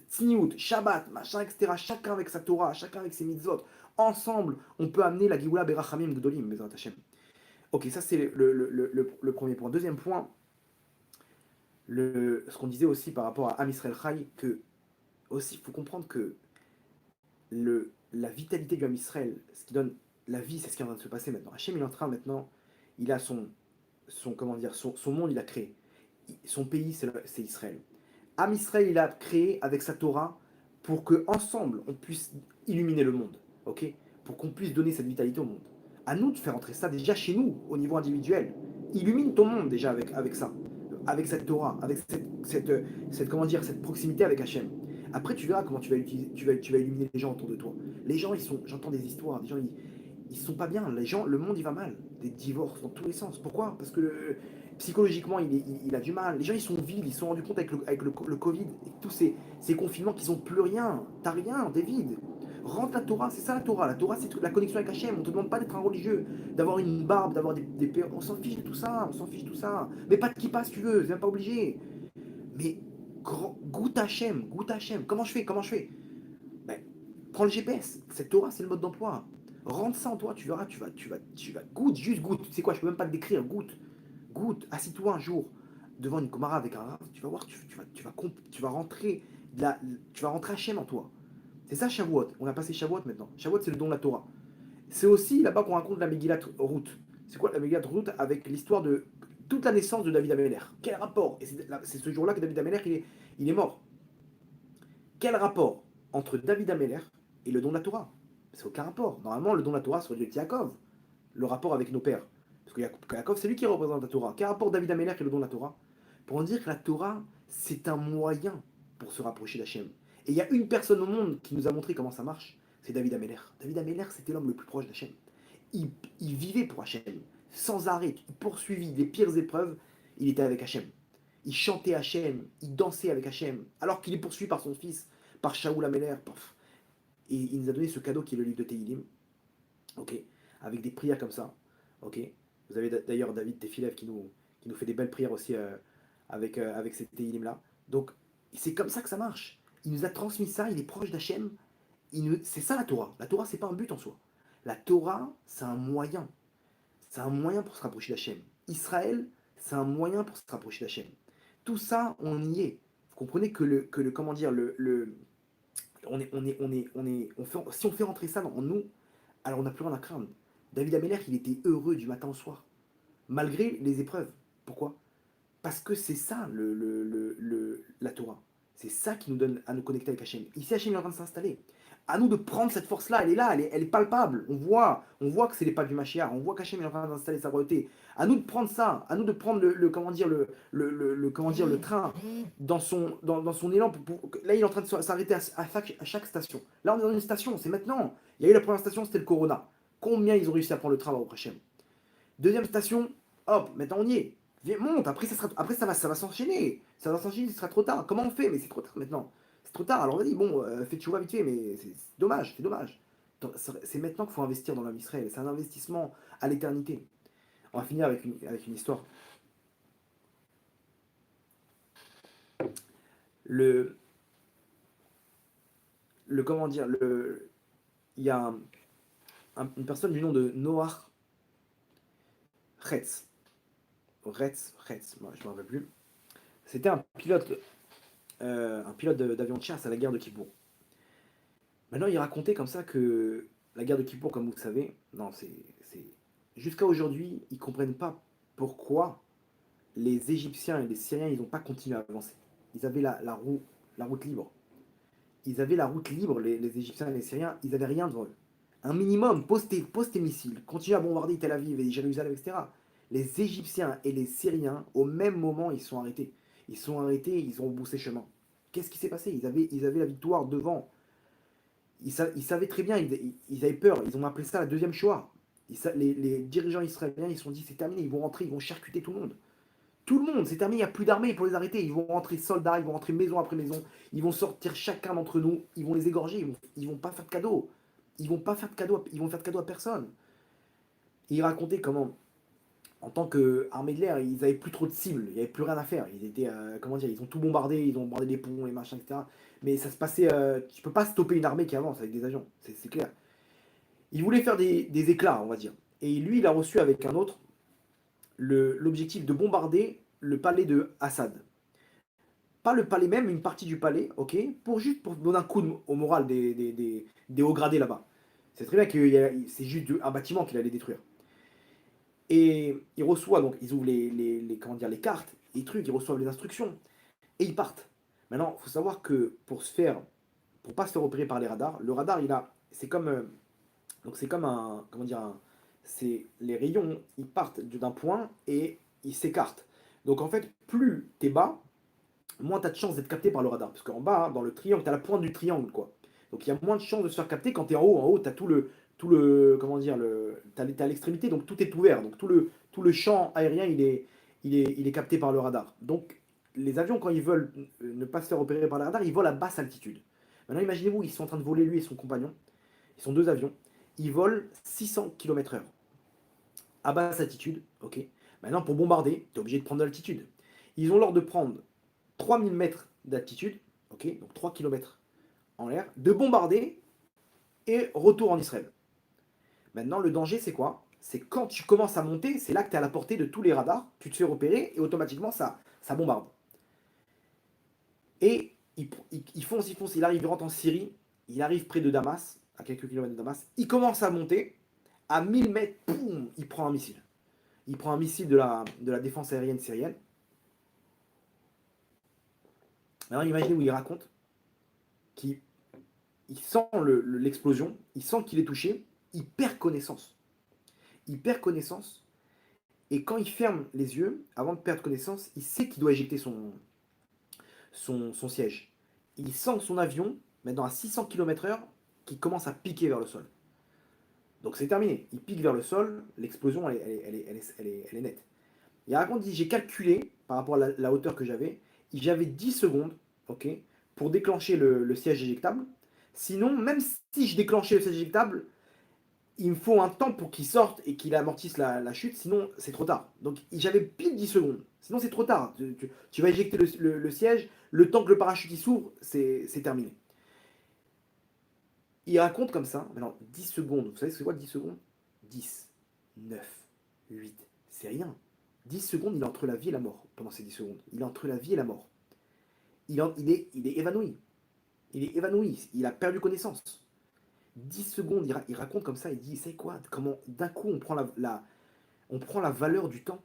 Tzniut, Shabbat, machin, etc. Chacun avec sa Torah, chacun avec ses mitzvot. Ensemble, on peut amener la Géoula Berachamim Gdolim, Bezrat Hachem. Ok, ça c'est le premier point. Deuxième point, ce qu'on disait aussi par rapport à Am Israël Chai, que aussi il faut comprendre que la vitalité du Am Israël, ce qui donne la vie, c'est ce qui est en train de se passer maintenant. Hachem, il est en train maintenant, il a comment dire, son monde, il a créé. Son pays, c'est Israël. Am Israël, il a créé avec sa Torah pour que ensemble on puisse illuminer le monde, ok? Pour qu'on puisse donner cette vitalité au monde. À nous de faire entrer ça déjà chez nous, au niveau individuel. Illumine ton monde déjà avec ça, avec cette Torah, avec comment dire, cette proximité avec Hachem. Après, tu verras comment tu vas illuminer les gens autour de toi. Les gens, j'entends des histoires, des gens, ils sont pas bien. Les gens, le monde, il va mal. Des divorces dans tous les sens. Pourquoi? Parce que psychologiquement, il a du mal. Les gens, ils sont vides. Ils se sont rendus compte avec le Covid et tous ces confinements qu'ils n'ont plus rien. T'as rien, t'es vide. Rentre la Torah, c'est ça la Torah. La Torah, c'est la connexion avec Hachem. On te demande pas d'être un religieux, d'avoir une barbe, d'avoir des. On s'en fiche de tout ça, on s'en fiche de tout ça. Mais pas de kippa si tu veux, c'est même pas obligé. Mais goûte Hachem, goûte Hachem. Comment je fais? Ben, prends le GPS. Cette Torah, c'est le mode d'emploi. Rentre ça en toi, tu verras, tu vas goûte, juste goûte. Tu sais quoi, je peux même pas te décrire, goûte. Goûte, assis-toi un jour devant une Komara avec un rave, tu vas voir, tu vas rentrer, tu vas rentrer Hachem en toi. C'est ça Shavuot. On a passé Shavuot maintenant. Shavuot, c'est le don de la Torah. C'est aussi là-bas qu'on raconte la Megillat Ruth. C'est quoi la Megillat Ruth avec l'histoire de toute la naissance de David Ameller? Quel rapport? Et c'est ce jour-là que David Ameller il est mort. Quel rapport entre David Ameller et le don de la Torah? C'est aucun rapport. Normalement, le don de la Torah serait de Yaakov. Le rapport avec nos pères. Parce que Yaakov, c'est lui qui représente la Torah. Quel rapport David Ameller et le don de la Torah? Pour en dire que la Torah, c'est un moyen pour se rapprocher d'Hachem. Et il y a une personne au monde qui nous a montré comment ça marche, c'est David Ameller. David Ameller, c'était l'homme le plus proche d'Hachem. Il vivait pour Hachem, sans arrêt, il poursuivit les pires épreuves, il était avec Hachem. Il chantait Hachem, il dansait avec Hachem, alors qu'il est poursuivi par son fils, par Shaoul Ameller. Et il nous a donné ce cadeau qui est le livre de Tehillim, ok, avec des prières comme ça, ok. Vous avez d'ailleurs David Tefilev qui nous fait des belles prières aussi avec ces Tehillim là. Donc c'est comme ça que ça marche. Il nous a transmis ça, il est proche d'Hachem. C'est ça la Torah. La Torah, c'est pas un but en soi. La Torah, c'est un moyen. C'est un moyen pour se rapprocher d'Hachem. Israël, c'est un moyen pour se rapprocher d'Hachem. Tout ça, on y est. Vous comprenez que comment dire, si on fait rentrer ça en nous, alors on n'a plus rien à craindre. David Ameller, il était heureux du matin au soir, malgré les épreuves. Pourquoi? Parce que c'est ça la Torah. C'est ça qui nous donne à nous connecter avec Hachem. Ici, Hachem est en train de s'installer. À nous de prendre cette force-là, elle est là, elle est palpable. On voit que c'est les pas du Mashiach, on voit qu'Hachem est en train d'installer sa royauté. À nous de prendre ça, à nous de prendre comment dire, comment dire, le train dans son élan. Là, il est en train de s'arrêter à chaque station. Là, on est dans une station, c'est maintenant. Il y a eu la première station, c'était le Corona. Combien ils ont réussi à prendre le train au Hachem? Deuxième station, hop, maintenant on y est. Viens, monte, après ça va s'enchaîner. Ça va s'enchaîner, ce sera trop tard. Comment on fait? Mais c'est trop tard maintenant. C'est trop tard. Alors vas-y, bon, fais tu vois vite fait, mais c'est dommage, c'est dommage. C'est maintenant qu'il faut investir dans l'homme Israël. C'est un investissement à l'éternité. On va finir avec une histoire. Le, comment dire, il y a une personne du nom de Noah Retz. Retz, moi je ne me rappelle plus. C'était un pilote d'avion de chasse à la guerre de Kippour. Maintenant, il racontait comme ça que la guerre de Kippour, comme vous le savez, non, jusqu'à aujourd'hui, ils ne comprennent pas pourquoi les Égyptiens et les Syriens, ils n'ont pas continué à avancer. Ils avaient la route libre. Ils avaient la route libre, les Égyptiens et les Syriens, ils n'avaient rien devant eux. Un minimum, pose tes missiles, continue à bombarder Tel Aviv et Jérusalem, etc. Les Égyptiens et les Syriens, au même moment, ils sont arrêtés. Ils sont arrêtés, ils ont boussé chemin. Qu'est-ce qui s'est passé? Ils avaient la victoire devant. Ils savaient très bien, ils avaient peur, ils ont appelé ça la deuxième Shoah. Les dirigeants israéliens, ils se sont dit c'est terminé, ils vont rentrer, ils vont charcuter tout le monde. Tout le monde, c'est terminé, il n'y a plus d'armée pour les arrêter. Ils vont rentrer soldats, ils vont rentrer maison après maison, ils vont sortir chacun d'entre nous, ils vont les égorger, ils vont pas faire de cadeaux. Ils vont pas faire de cadeaux, ils vont faire de cadeaux à personne. Et il racontait comment, en tant qu'armée de l'air, ils avaient plus trop de cibles, il n'y avait plus rien à faire. Ils étaient, comment dire, ils ont tout bombardé, ils ont bombardé les ponts, les machins, etc. Mais ça se passait, tu peux pas stopper une armée qui avance avec des avions, c'est clair. Il voulait faire des éclats, on va dire. Et lui, il a reçu avec un autre l'objectif de bombarder le palais de Assad. Pas le palais même, une partie du palais, ok, pour donner un coup au moral des hauts gradés là-bas. C'est très bien que c'est juste un bâtiment qu'il allait détruire. Et il reçoit, donc ils ouvrent comment dire, les cartes, les trucs, ils reçoivent les instructions, et ils partent. Maintenant, il faut savoir que pour pas se faire opérer par les radars, le radar, c'est comme, donc c'est comme un, comment dire, c'est les rayons, ils partent d'un point et ils s'écartent. Donc en fait, plus t'es bas, moins tu as de chances d'être capté par le radar. Parce qu'en bas, hein, dans le triangle, tu as la pointe du triangle, quoi. Donc il y a moins de chances de se faire capter quand tu es en haut. En haut, tu as comment dire, t'as l'extrémité, donc tout est ouvert. Donc tout le champ aérien, il est capté par le radar. Donc les avions, quand ils veulent ne pas se faire opérer par le radar, ils volent à basse altitude. Maintenant, imaginez-vous, ils sont en train de voler lui et son compagnon. Ils sont deux avions. Ils volent 600 km/h à basse altitude. Ok. Maintenant, pour bombarder, tu es obligé de prendre de l'altitude. Ils ont l'ordre de prendre 3000 mètres d'altitude, ok, donc 3 km en l'air, de bombarder et retour en Israël. Maintenant, le danger, c'est quoi? C'est quand tu commences à monter, c'est là que tu es à la portée de tous les radars, tu te fais repérer et automatiquement ça bombarde. Et il fonce, il rentre en Syrie, il arrive près de Damas, à quelques kilomètres de Damas, il commence à monter, à 1000 mètres, boum, il prend un missile. Il prend un missile de la défense aérienne syrienne. Maintenant, imaginez où il raconte qu'il sent l'explosion, il sent qu'il est touché, il perd connaissance. Il perd connaissance, et quand il ferme les yeux, avant de perdre connaissance, il sait qu'il doit éjecter son siège. Il sent son avion, maintenant à 600 km/h, qui commence à piquer vers le sol. Donc c'est terminé. Il pique vers le sol, l'explosion, elle est nette. Il raconte, il dit, j'ai calculé, par rapport à la hauteur que j'avais 10 secondes, ok, pour déclencher le siège éjectable. Sinon, même si je déclenchais le siège éjectable, il me faut un temps pour qu'il sorte et qu'il amortisse la chute, sinon c'est trop tard. Donc j'avais pile 10 secondes. Sinon c'est trop tard. Tu vas éjecter le siège, le temps que le parachute s'ouvre, c'est terminé. Il raconte comme ça, maintenant 10 secondes, vous savez c'est quoi 10 secondes? 10, 9, 8, c'est rien. 10 secondes, il est entre la vie et la mort pendant ces 10 secondes. Il est entre la vie et la mort. Il est évanoui. Il est évanoui. Il a perdu connaissance. 10 secondes, il raconte comme ça, il dit, c'est quoi? Comment d'un coup on prend la valeur du temps.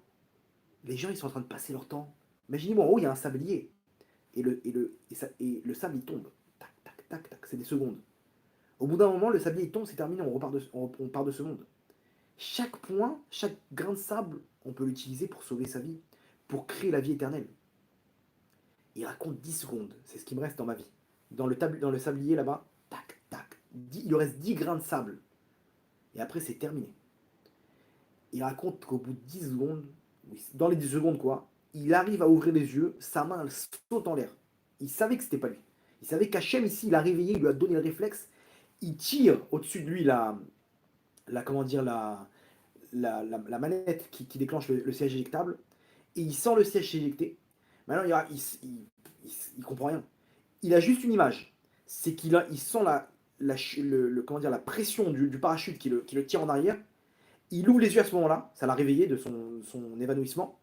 Les gens, ils sont en train de passer leur temps. Imaginez-moi, en haut, il y a un sablier. Et le sable, il tombe. Tac, tac, tac, tac. C'est des secondes. Au bout d'un moment, le sablier, il tombe, c'est terminé. On part de ce monde. Chaque point, chaque grain de sable, on peut l'utiliser pour sauver sa vie, pour créer la vie éternelle. Il raconte 10 secondes. C'est ce qui me reste dans ma vie. Dans le sablier, là-bas, tac, tac. Il lui reste 10 grains de sable. Et après, c'est terminé. Il raconte qu'au bout de 10 secondes, oui, dans les 10 secondes, quoi, il arrive à ouvrir les yeux, sa main, elle saute en l'air. Il savait que c'était pas lui. Il savait qu'Hachem, ici, il l'a réveillé, il lui a donné le réflexe. Il tire au-dessus de lui comment dire, la manette qui déclenche le siège éjectable. Et il sent le siège éjecté. Maintenant, il comprend rien. Il a juste une image. C'est il sent comment dire, la pression du parachute qui le tire en arrière. Il ouvre les yeux à ce moment-là, ça l'a réveillé de son évanouissement,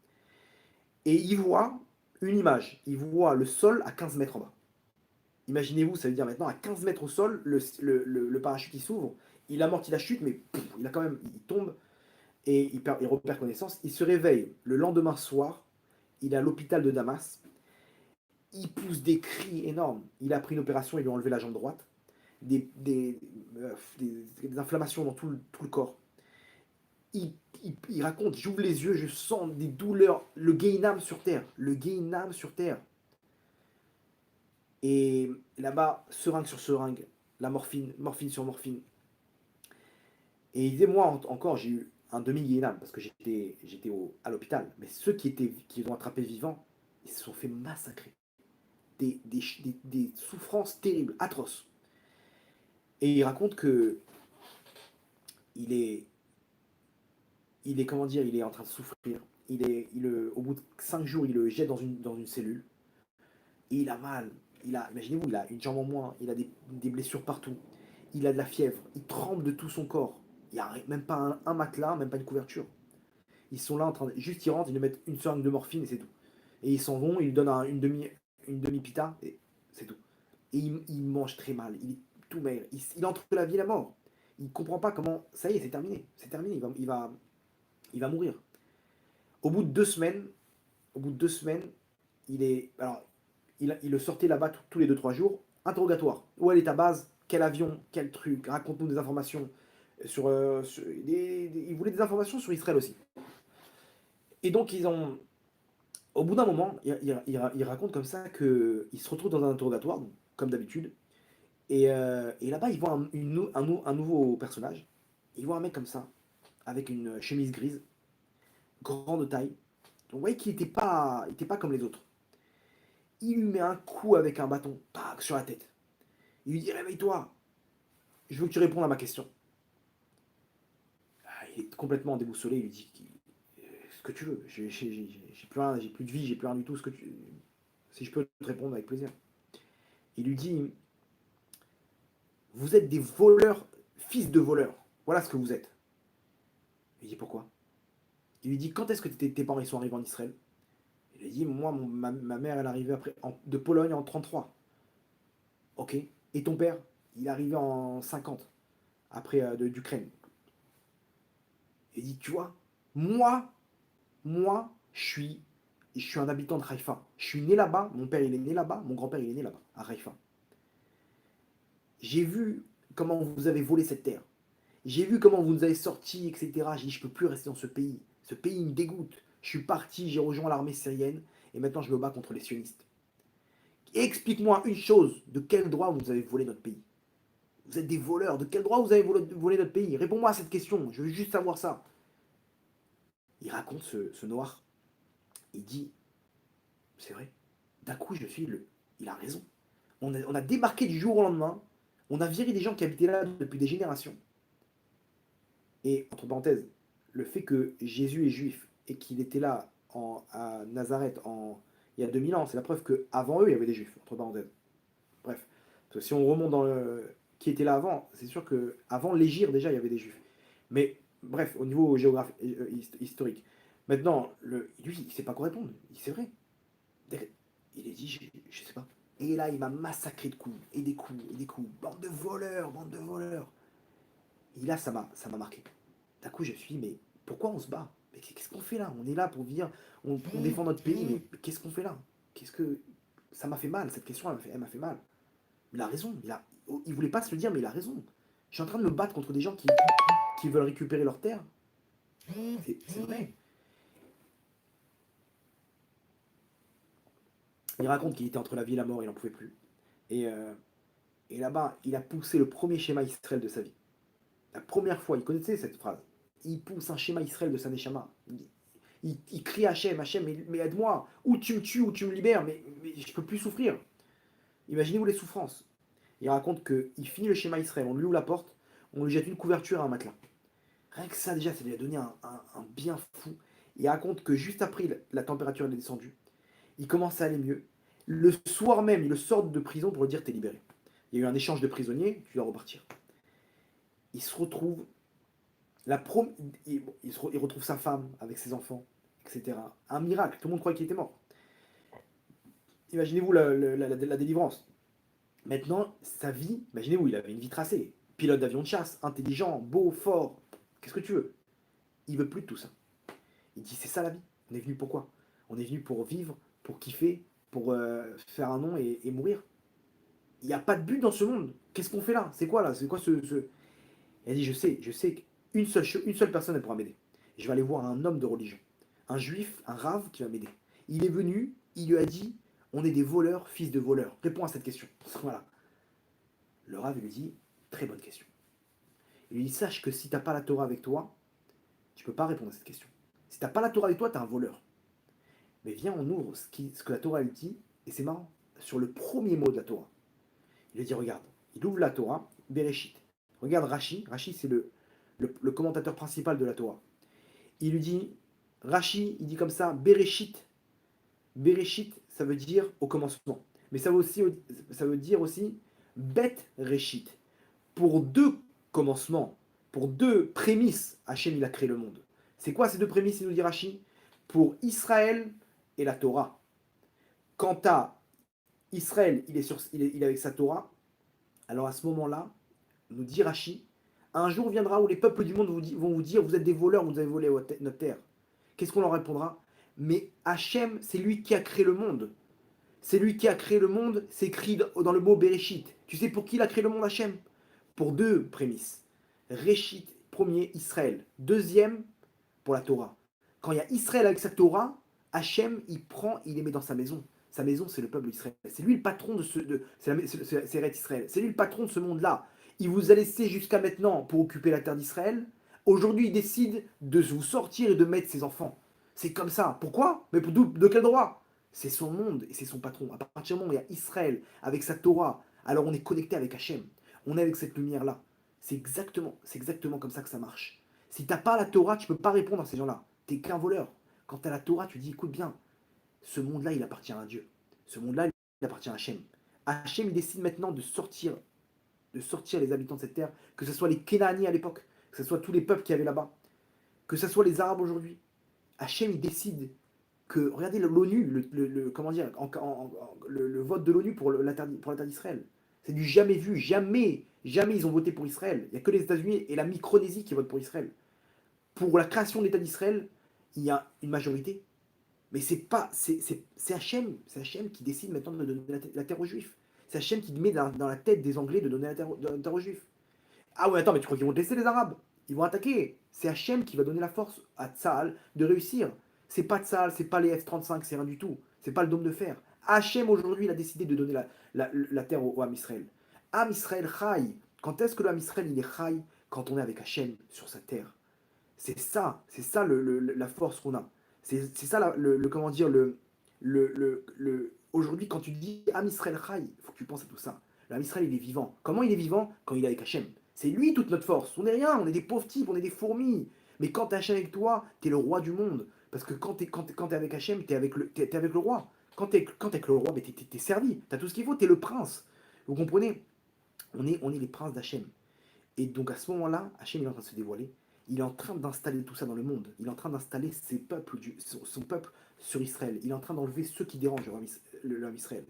et il voit une image. Il voit le sol à 15 mètres en bas. Imaginez-vous, ça veut dire maintenant à 15 mètres au sol, le parachute il s'ouvre, il amortit la chute, mais pouf, il tombe et il repère connaissance. Il se réveille le lendemain soir, il est à l'hôpital de Damas, il pousse des cris énormes. Il a pris une opération, il lui a enlevé la jambe droite, des, des, des inflammations dans tout le corps. Il raconte, j'ouvre les yeux, je sens des douleurs, le Guéhinam sur terre, le Guéhinam sur terre. Et là-bas, seringue sur seringue, la morphine, morphine sur morphine. Et il disait, moi encore, j'ai eu un demi-Guéhinam, parce que j'étais à l'hôpital. Mais ceux qui l'ont attrapé vivant, ils se sont fait massacrer. Des souffrances terribles, atroces. Et il raconte que il est comment dire, il est en train de souffrir. Au bout de 5 jours, il le jette dans une cellule. Et il a mal. Imaginez-vous, il a une jambe en moins, il a des blessures partout. Il a de la fièvre, il tremble de tout son corps. Il n'y a même pas un matelas, même pas une couverture. Ils sont là en train de. Juste, ils rentrent, ils lui mettent une seringue de morphine et c'est tout. Et ils s'en vont, ils lui donnent une demi-pita et c'est tout. Et il mange très mal, il est tout maigre. Il est entre la vie et la mort. Il ne comprend pas comment. Ça y est, c'est terminé. C'est terminé, il va mourir. Au bout de 2 semaines, il est. Alors, il le sortait là-bas tous les 2 3 jours. Interrogatoire. Où elle est ta base? Quel avion? Quel truc? Raconte-nous des informations. Ils voulaient des informations sur Israël aussi. Et donc, au bout d'un moment, il raconte comme ça qu'il se retrouve dans un interrogatoire, donc, comme d'habitude. Et là-bas, il voit un nouveau personnage. Il voit un mec comme ça, avec une chemise grise, grande taille. Donc, vous voyez qu'il était pas comme les autres. Il lui met un coup avec un bâton, tac, sur la tête. Il lui dit, réveille-toi, je veux que tu répondes à ma question. Ah, il est complètement déboussolé, il lui dit, ce que tu veux, j'ai plus rien, j'ai plus de vie, j'ai plus rien du tout, si je peux te répondre avec plaisir. Il lui dit, vous êtes des voleurs, fils de voleurs, voilà ce que vous êtes. Il dit, pourquoi? Il lui dit, quand est-ce que tes parents ils sont arrivés en Israël? Il lui dit, moi, ma mère, elle est arrivée de Pologne en 33. Ok. Et ton père? Il est arrivé en 50, après d'Ukraine. Il dit, tu vois, moi, je suis un habitant de Haïfa. Je suis né là-bas, mon père il est né là-bas, mon grand-père il est né là-bas, à Haïfa. J'ai vu comment vous avez volé cette terre. J'ai vu comment vous nous avez sortis, etc. J'ai dit, je peux plus rester dans ce pays. Ce pays me dégoûte. Je suis parti, j'ai rejoint l'armée syrienne, et maintenant je me bats contre les sionistes. Explique-moi une chose, de quel droit vous avez volé notre pays? Vous êtes des voleurs, de quel droit vous avez volé notre pays? Réponds-moi à cette question, je veux juste savoir ça. Il raconte ce noir. Il dit, c'est vrai, d'un coup je suis le... Il a raison. On a débarqué du jour au lendemain, on a viré des gens qui habitaient là depuis des générations. Et, entre parenthèses, le fait que Jésus est juif et qu'il était là à Nazareth il y a 2000 ans, c'est la preuve qu'avant eux, il y avait des juifs, entre parenthèses. Bref, parce que si on remonte dans qui était là avant, c'est sûr qu'avant l'Égir, déjà, il y avait des juifs. Mais bref, au niveau géographique, historique. Maintenant, lui, il sait pas quoi répondre. C'est vrai. Il a dit, je sais pas. Et là, il m'a massacré de coups, et des coups, et des coups. Bande de voleurs, bande de voleurs. Et là, ça m'a marqué. D'un coup, je me suis dit, mais pourquoi on se bat? Mais qu'est-ce qu'on fait là? On est là pour vivre, on défend notre pays, mais qu'est-ce qu'on fait là? Qu'est-ce que. Ça m'a fait mal, cette question, elle m'a fait mal. Il a raison, il voulait pas se le dire, mais il a raison. Je suis en train de me battre contre des gens qui veulent récupérer leurs terres. C'est vrai. Il raconte qu'il était entre la vie et la mort, il n'en pouvait plus. Et, euh, et là-bas, il a poussé le premier schéma Israël de sa vie. La première fois, il connaissait cette phrase. Il pousse un schéma Israël de sa Neshama. Il crie Hachem, Hachem, mais aide-moi. Ou tu me tues, ou tu me libères, mais je ne peux plus souffrir. Imaginez-vous les souffrances. Il raconte qu'il finit le schéma Israël, on lui ouvre la porte, on lui jette une couverture à un matelas. Rien que ça, déjà, ça lui a donné un bien fou. Il raconte que juste après, la température est descendue. Il commence à aller mieux. Le soir même, il le sort de prison pour lui dire t'es libéré. Il y a eu un échange de prisonniers, tu dois repartir. Il se retrouve, la prom il retrouve sa femme avec ses enfants, etc. Un miracle, tout le monde croyait qu'il était mort. Imaginez-vous la délivrance. Maintenant, sa vie, imaginez-vous, il avait une vie tracée. Pilote d'avion de chasse, intelligent, beau, fort. Qu'est-ce que tu veux? Il veut plus de tout ça. Il dit c'est ça la vie. On est venu pourquoi? On est venu pour vivre, pour kiffer, pour faire un nom et mourir. Il n'y a pas de but dans ce monde. Qu'est-ce qu'on fait là? C'est quoi là? C'est quoi ce. Elle dit je sais qu'une seule personne elle pourra m'aider. Je vais aller voir un homme de religion. Un juif, un rave qui va m'aider. Il est venu, il lui a dit on est des voleurs, fils de voleurs. Réponds à cette question. Voilà. Le rave lui dit très bonne question. Il lui dit sache que si tu n'as pas la Torah avec toi, tu ne peux pas répondre à cette question. Si tu n'as pas la Torah avec toi, tu es un voleur. Mais viens, on ouvre ce que la Torah elle dit, et c'est marrant, sur le premier mot de la Torah. Il lui dit, regarde, il ouvre la Torah, Bereshit. Regarde Rashi, Rashi c'est le commentateur principal de la Torah. Il lui dit, Rashi, il dit comme ça, Bereshit. Bereshit, ça veut dire au commencement. Mais ça veut dire aussi Bet Reshit. Pour deux commencements, pour deux prémices, Hachem il a créé le monde. C'est quoi ces deux prémices, il nous dit Rashi? Pour Israël et la Torah. Quant à Israël, il est avec sa Torah, alors à ce moment-là, nous dit Rashi, un jour viendra où les peuples du monde vont vous dire vous êtes des voleurs, vous avez volé notre terre. Qu'est-ce qu'on leur répondra? Mais Hachem, c'est lui qui a créé le monde. C'est lui qui a créé le monde, c'est écrit dans le mot Bereshit. Tu sais pour qui il a créé le monde, Hachem? Pour deux prémices. Réchit, premier, Israël. Deuxième, pour la Torah. Quand il y a Israël avec sa Torah, Hachem, il prend, il les met dans sa maison. Sa maison, c'est le peuple d'Israël. C'est lui le patron de c'est Eretz Israël. C'est lui le patron de ce monde-là. Il vous a laissé jusqu'à maintenant pour occuper la terre d'Israël. Aujourd'hui, il décide de vous sortir et de mettre ses enfants. C'est comme ça. Pourquoi? Mais de quel droit? C'est son monde et c'est son patron. À partir du moment où il y a Israël avec sa Torah, alors on est connecté avec Hachem. On est avec cette lumière-là. C'est exactement comme ça que ça marche. Si t'as pas la Torah, tu peux pas répondre à ces gens-là. T'es qu'un voleur. Quand t'as la Torah, tu dis écoute bien, ce monde-là, il appartient à Dieu. Ce monde-là, il appartient à Hachem. Hachem, il décide maintenant de sortir les habitants de cette terre, que ce soit les Kénanis à l'époque, que ce soit tous les peuples qui avaient là-bas, que ce soit les Arabes aujourd'hui. Hachem, il décide que, regardez l'ONU, comment dire, le vote de l'ONU pour la terre d'Israël. C'est du jamais vu, jamais, jamais ils ont voté pour Israël. Il n'y a que les États-Unis et la Micronésie qui votent pour Israël. Pour la création de l'État d'Israël, il y a une majorité. Mais c'est Hachem qui décide maintenant de donner la terre aux Juifs. C'est Hachem qui met dans la tête des Anglais de donner la terre aux Juifs. Ah ouais, attends, mais tu crois qu'ils vont te laisser les Arabes? Ils vont attaquer. C'est Hachem qui va donner la force à Tsahal de réussir. C'est pas Tsahal, c'est pas les F-35, c'est rien du tout. C'est pas le dôme de fer. Hachem aujourd'hui, il a décidé de donner la terre au Ham Israël. Ham Israël Chai. Quand est-ce que le Ham Israël il est Chai? Quand on est avec Hachem sur sa terre. C'est ça la force qu'on a. C'est ça comment dire, aujourd'hui quand tu dis Am Israël Chai, il faut que tu penses à tout ça. L'Am Israël il est vivant. Comment il est vivant? Quand il est avec Hachem. C'est lui toute notre force. On n'est rien, on est des pauvres types, on est des fourmis. Mais quand tu Hachem avec toi, tu es le roi du monde. Parce que quand t'es avec Hachem, t'es avec le roi. Quand t'es avec le roi, t'es servi. T'as tout ce qu'il faut, t'es le prince. Vous comprenez? On est les princes d'Hachem. Et donc à ce moment-là, Hachem est en train de se dévoiler. il est en train d'installer tout ça dans le monde. Il est en train d'installer ses peuples, son peuple sur Israël. Il est en train d'enlever ceux qui dérangent le homme Israël.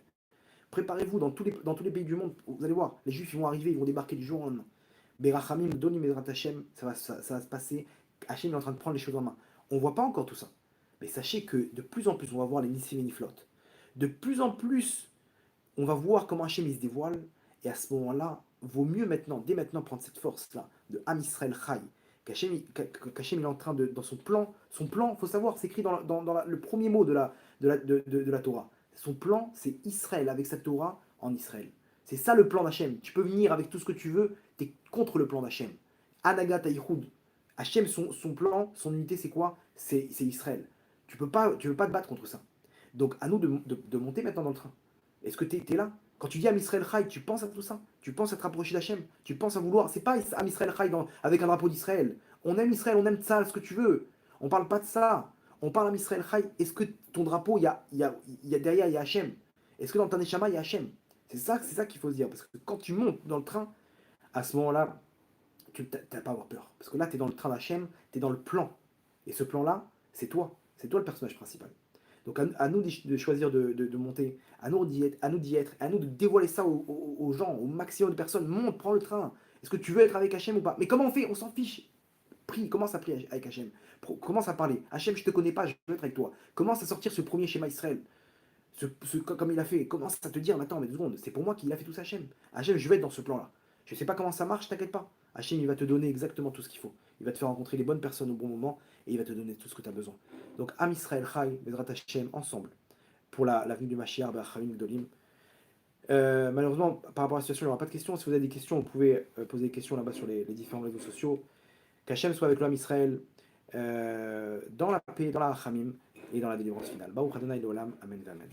Préparez-vous dans tous les pays du monde. Vous allez voir, les Juifs ils vont arriver, ils vont débarquer du jour au lendemain. Berachamim, Donim Ezrat Hashem, ça va se passer. Hachem est en train de prendre les choses en main. On ne voit pas encore tout ça. Mais sachez que de plus en plus, on va voir les Nissim et Niflot. De plus en plus, on va voir comment Hachem il se dévoile. Et à ce moment-là, vaut mieux maintenant, dès maintenant, prendre cette force-là de Am Israël Chai. Qu'Hachem il est en train de, dans son plan, il faut savoir, c'est écrit dans le premier mot de la Torah. Son plan, c'est Israël avec sa Torah en Israël. C'est ça le plan d'Hachem. Tu peux venir avec tout ce que tu veux, tu es contre le plan d'Hachem. Anagat Aïchoud. Hachem, son plan, son unité, c'est quoi? C'est Israël. Tu veux pas te battre contre ça. Donc à nous de monter maintenant dans le train. Est-ce que tu es là? Quand tu dis Am Israël Chai, tu penses à tout ça? Tu penses à te rapprocher d'Hachem? Tu penses à vouloir? C'est pas Am Israël Chai avec un drapeau d'Israël. On aime Israël, on aime ça, ce que tu veux. On parle pas de ça. On parle Am Israël Chai. Est-ce que ton drapeau, derrière, il y a Hachem? Est-ce que dans ta Neshama, il y a Hachem? C'est ça qu'il faut se dire. Parce que quand tu montes dans le train, à ce moment-là, tu n'as pas à avoir peur. Parce que là, tu es dans le train d'Hachem, tu es dans le plan. Et ce plan-là, c'est toi. C'est toi le personnage principal. Donc à nous de choisir de monter, à nous d'y être, à nous de dévoiler ça aux gens, au maximum de personnes. Monte, prends le train. Est-ce que tu veux être avec Hachem ou pas? Mais comment on fait? On s'en fiche. Prie, commence à prier avec Hachem. Commence à parler. Hachem, je te connais pas, je veux être avec toi. Commence à sortir ce premier schéma Israël. Comme il a fait. Commence à te dire, attends, mais 2 secondes, c'est pour moi qu'il a fait tout ça, Hachem. Hachem, je vais être dans ce plan-là. Je ne sais pas comment ça marche, t'inquiète pas. Hachem, il va te donner exactement tout ce qu'il faut. Il va te faire rencontrer les bonnes personnes au bon moment et il va te donner tout ce que tu as besoin. Donc, Am Israël Chai, Bezrat Hachem, ensemble, pour la venue du Mashiach, Be'achamim Gdolim. Malheureusement, par rapport à la situation, il n'y aura pas de questions. Si vous avez des questions, vous pouvez poser des questions là-bas sur les différents réseaux sociaux. Qu'Hachem soit avec l'homme Israël dans la paix, dans la Hachamim et dans la délivrance finale. Baruch Adonai Olam, Amen, Amen.